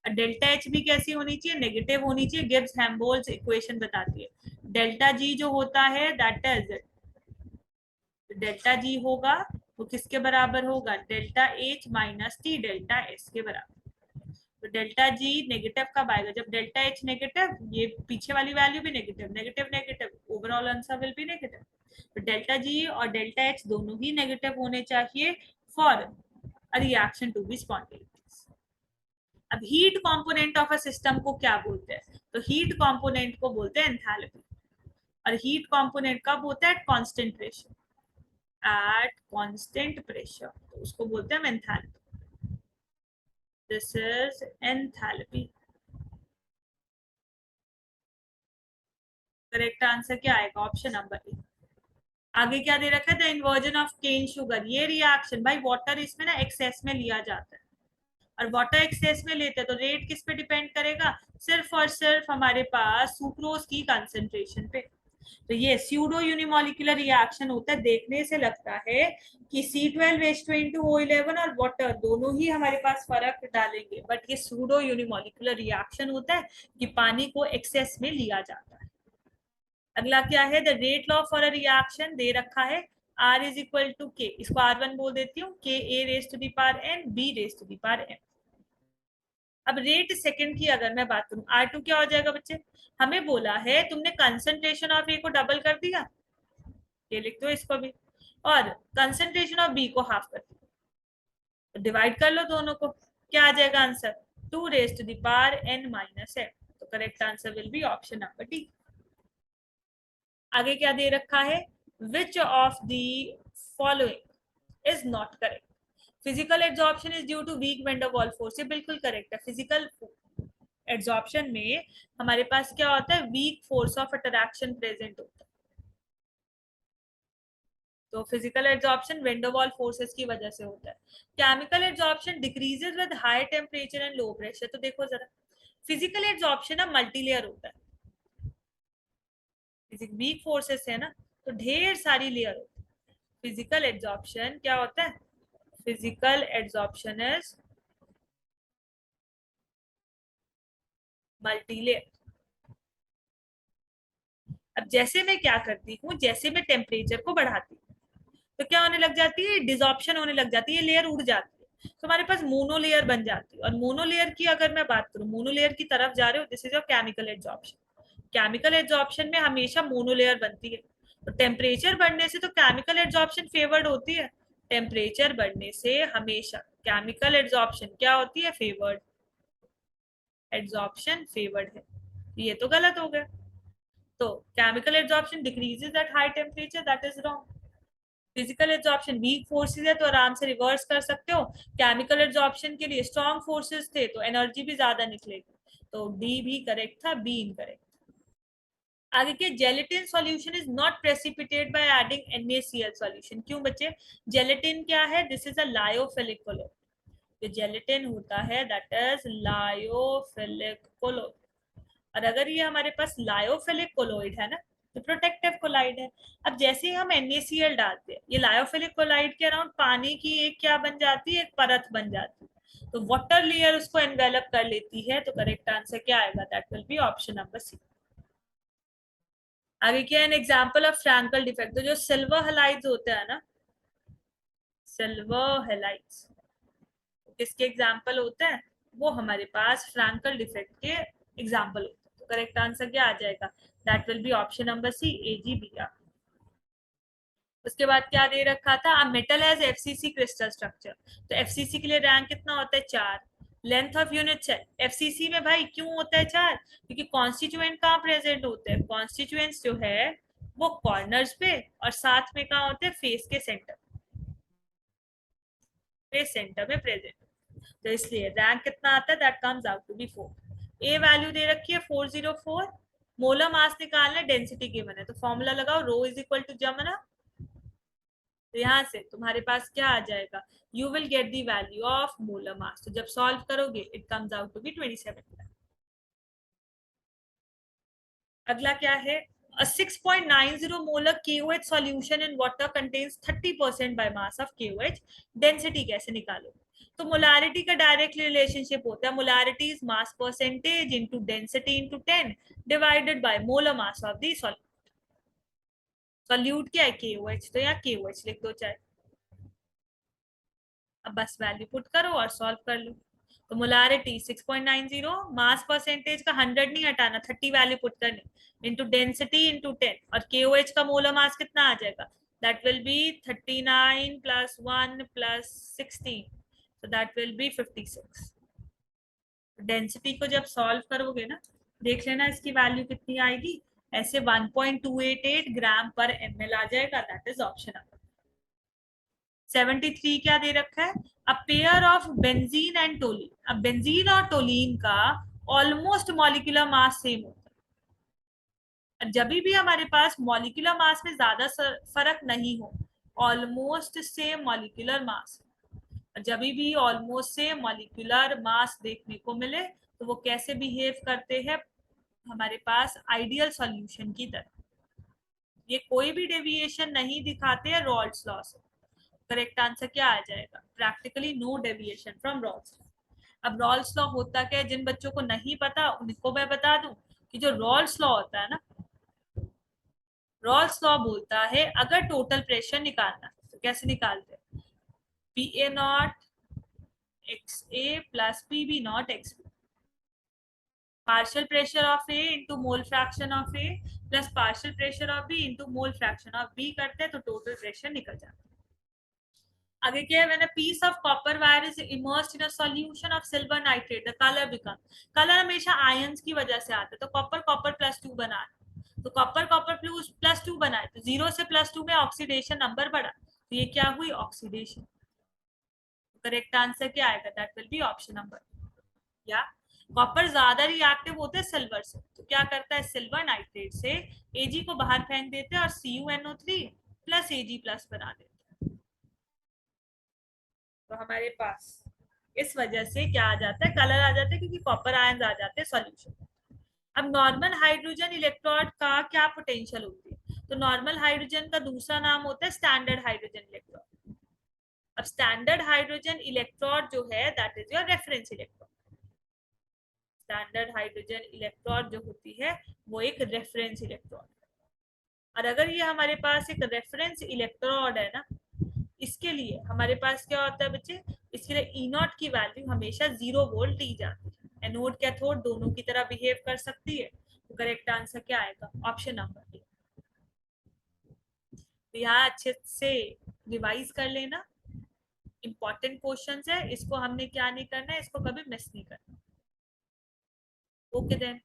Delta H भी कैसी होनी चाहिए, नेगेटिव होनी चाहिए। गिब्स हैम्बोल्ट्ज इक्वेशन बताती है, डेल्टा जी जो होता है दैट इज, डेल्टा जी होगा वो किसके बराबर होगा, delta H minus T delta S के बराबर। तो डेल्टा जी नेगेटिव कब आएगा, जब डेल्टा एच नेगेटिव, ये पीछे वाली वैल्यू भी negative, negative negative, overall answer will be negative. तो डेल्टा जी और डेल्टा एच दोनों ही नेगेटिव होने चाहिए for a reaction to be spontaneous. अब heat component of a system को क्या बोलते हैं, तो हीट कंपोनेंट को बोलते हैं एंथैल्पी। और हीट कंपोनेंट कब होता है, constant pressure, at constant pressure, तो उसको बोलते हैं enthalpy. This is enthalpy. Correct answer क्या आएगा, ऑप्शन नंबर ए। आगे क्या दे रखा है, the inversion of cane sugar. ये रिएक्शन भाई वाटर इसमें ना एक्सेस में लिया जाता है, और वाटर एक्सेस में लेते हैं तो रेट किस पे डिपेंड करेगा, सिर्फ और सिर्फ हमारे पास सुक्रोज की कंसेंट्रेशन पे। तो ये स्यूडो यूनिमोलिकुलर रिएक्शन होता है, देखने से लगता है कि C12H2 और वाटर दोनों ही हमारे पास फर्क डालेंगे, बट ये सूडो यूनिमोलिकुलर रिएक्शन होता है कि पानी को एक्सेस में लिया जाता है। अगला क्या है, the rate law for a reaction दे रखा है R इज इक्वल टू के, इसको R1 बोल देती हूँ, k A raise to the power n B raise to the power m। अब रेट सेकंड की अगर मैं बात करूं, R2 क्या हो जाएगा बच्चे, हमें बोला है तुमने कंसंट्रेशन ऑफ ए को डबल कर दिया, ये लिख दो इसको भी, और कंसंट्रेशन ऑफ बी को हाफ कर दिया, तो डिवाइड कर लो दोनों को, क्या आ जाएगा answer, 2 raise to the power n minus m। तो correct answer will be option number D. आगे क्या दे रखा है, which of the following is not correct, physical absorption is due to weak van der Waals force, ये बिल्कुल correct है। Physical absorption में हमारे पास क्या होता है, weak force of attraction present होता है, तो physical absorption when der wall forces की वजह से होता है। Chemical absorption decreases with high temperature and low pressure, तो देखो जरा, फिजिकल एब्जॉर्प्शन ना मल्टीलेयर होता है, वीक फोर्सेस है ना, तो ढेर सारी लेयर होती है। फिजिकल एब्जॉर्प्शन क्या होता है, फिजिकल एब्जॉर्प्शन इज मल्टीलेयर। अब जैसे मैं क्या करती हूँ, जैसे मैं टेम्परेचर को बढ़ाती हूँ तो क्या होने लग जाती है, डिसऑप्शन होने लग जाती है, लेयर उड़ जाती है, तो हमारे पास मोनोलेयर बन जाती है। और मोनोलेयर की अगर मैं बात करूँ, मोनोलेयर की तरफ जा रहे हो, this is your chemical absorption. Chemical absorption में हमेशा मोनोलेयर बनती है, तो टेम्परेचर बढ़ने से तो केमिकल एब्जॉर्प्शन फेवर्ड होती है, टेम्परेचर बढ़ने से हमेशा केमिकल एब्जॉर्प्शन क्या होती है, फेवर्ड, एब्जॉर्प्शन फेवर्ड है, ये तो गलत हो गया। तो chemical absorption decreases at high temperature, that is wrong. Physical absorption weak forces है तो आराम से रिवर्स कर सकते हो, केमिकल एब्जॉर्प्शन के लिए स्ट्रॉन्ग फोर्सेस थे तो एनर्जी भी ज्यादा निकलेगी, तो डी भी करेक्ट था, बी इनकरेक्ट। आगे के, gelatin solution is not precipitate by adding NaCl solution, क्यों बच्चे, जेलेटिन क्या है, this is a lyophilic colloid, जो जेलेटिन होता है दैट इज लायोफिलिक कोलोइड, और अगर ये हमारे पास लायोफिलिक कोलोइड है ना तो प्रोटेक्टिव कोलाइड है। अब जैसे ही हम NaCl डालते हैं, ये लायोफिलिक कोलाइड के अराउंड पानी की एक क्या बन जाती है, एक परत बन जाती है, तो वाटर लेयर उसको एनवेलप कर लेती है, तो करेक्ट आंसर क्या आएगा, that will be option number C. आगे क्या है, an example of Frenkel defect, तो जो सिल्वर हेलाइड्स होते हैं ना, सिल्वर हेलाइड्स किसके एग्जाम्पल होते हैं, वो हमारे पास फ्रैंकल डिफेक्ट के एग्जाम्पल होते हैं, तो करेक्ट आंसर क्या आ जाएगा, that will be option number C, A G B R. उसके बाद क्या दे रखा था, metal has FCC crystal structure, तो FCC के लिए रैंक कितना होता है, 4। Length of unit cell, FCC में भाई क्यों होता है 4, क्योंकि कॉन्स्टिट्यूएंट कहाँ प्रेजेंट होते हैं, कॉन्स्टिट्यूएंट्स जो है वो कॉर्नर्स पे और साथ में कहाँ होते हैं, फेस के सेंटर, फेस सेंटर में प्रेजेंट, तो इसलिए रैंक कितना आता है, that comes out to be 4। A value दे रखी है 404, मोलर मास निकालना है, डेंसिटी गिवन है, तो फॉर्मूला लगाओ, रो इज इक्वल टू जमना, तो यहाँ से तुम्हारे पास क्या आ जाएगा, you will get the value of molar mass, तो जब सॉल्व करोगे it comes out to be 27। अगला क्या है, a 6.90 molar KOH solution in water contains 30% by mass of KOH, density कैसे निकालो, तो मोलारिटी का डायरेक्ट रिलेशनशिप होता है, molarity is mass percentage into density into 10 divided by molar mass of the solute, solute क्या है KOH, तो यहाँ KOH लिख दो चाहे, अब बस वैल्यू पुट करो और सॉल्व कर लो, तो मोलारिटी 6.90, मास परसेंटेज का 100 नहीं हटाना, 30 वैल्यू पुट करनी इनटू डेंसिटी इनटू 10, और KOH का मोलर मास कितना आ जाएगा, that will B 39 plus 1 plus 16, so that will be 56। Density को जब सॉल्व करोगे ना, देख लेना इसकी वैल्यू कितनी आएगी, ऐसे 1.288 ग्राम पर ml आ जाएगा, दैट इज ऑप्शन नंबर। 73 क्या दे रखा है, a pair of benzene and टोलीन, अब बेंजीन और टोलीन का ऑलमोस्ट मॉलिक्यूलर मास सेम होता है, जब भी हमारे पास मॉलिक्यूलर मास में ज्यादा फर्क नहीं हो, ऑलमोस्ट सेम मॉलिक्यूलर मास, जब भी ऑलमोस्ट से मॉलिक्यूलर मास देखने को मिले तो वो कैसे बिहेव करते हैं हमारे पास आइडियल सॉल्यूशन की तरह, ये कोई भी डेविएशन नहीं दिखाते हैं रॉल्स लॉ से। करेक्ट आंसर क्या आ जाएगा? Practically no deviation from Raoult's law. अब रॉल्स लॉ होता क्या है, जिन बच्चों को नहीं पता उनको मैं बता दूं कि जो रॉल्स लॉ होता है ना, रॉल्स लॉ बोलता है अगर टोटल प्रेशर निकालना है तो कैसे निकालते हैं? P A nought X A plus P B nought X B, partial pressure of A into mole fraction of A plus partial pressure of B into mole fraction of B करते हैं तो total pressure निकल जाता है। आगे क्या है? when a piece of copper wire is immersed in a solution of silver nitrate the color becomes, colour हमेशा आयंस की वजह से आता है, तो कॉपर कॉपर प्लस 2 बना, तो कॉपर कॉपर प्लस 2 बनाए तो 0 से प्लस 2 में ऑक्सीडेशन नंबर बढ़ा, तो ये क्या हुई? ऑक्सीडेशन। करेक्ट आंसर क्या आएगा? That will be option number. या कॉपर ज्यादा रिएक्टिव होते हैं सिल्वर से, तो क्या करता है? सिल्वर नाइट्रेट से Ag को बाहर फेंक देते हैं और CuNO3 प्लस Ag प्लस बना देते हैं। तो हमारे पास इस वजह से क्या आ जाता है? कलर आ जाता है, क्योंकि कॉपर आयंस आ जाते हैं सॉल्यूशन। अब नॉर्मल हाइड्रोजन इलेक्ट्रोड का क्या पोटेंशियल होती है? तो नॉर्मल हाइड्रोजन का दूसरा नाम होता है स्टैंडर्ड हाइड्रोजन इलेक्ट्रोड। अब स्टैंडर्ड हाइड्रोजन इलेक्ट्रोड जो है that is your reference electrode. Standard hydrogen electrode जो होती है वो एक रेफरेंस इलेक्ट्रोड है। और अगर ये हमारे पास एक रेफरेंस इलेक्ट्रोड है ना, इसके लिए हमारे पास क्या होता है बच्चे? इसके लिए ई नॉट की वैल्यू हमेशा 0 वोल्ट ली जाती है। एनोड कैथोड दोनों की तरह बिहेव कर सकती है, तो करेक्ट आंसर क्या आएगा? ऑप्शन नंबर ए। तो यहाँ अच्छे से रिवाइज कर लेना, इंपॉर्टेंट क्वेश्चंस है, इसको हमने क्या नहीं करना है, इसको कभी मिस नहीं करना। Okay then.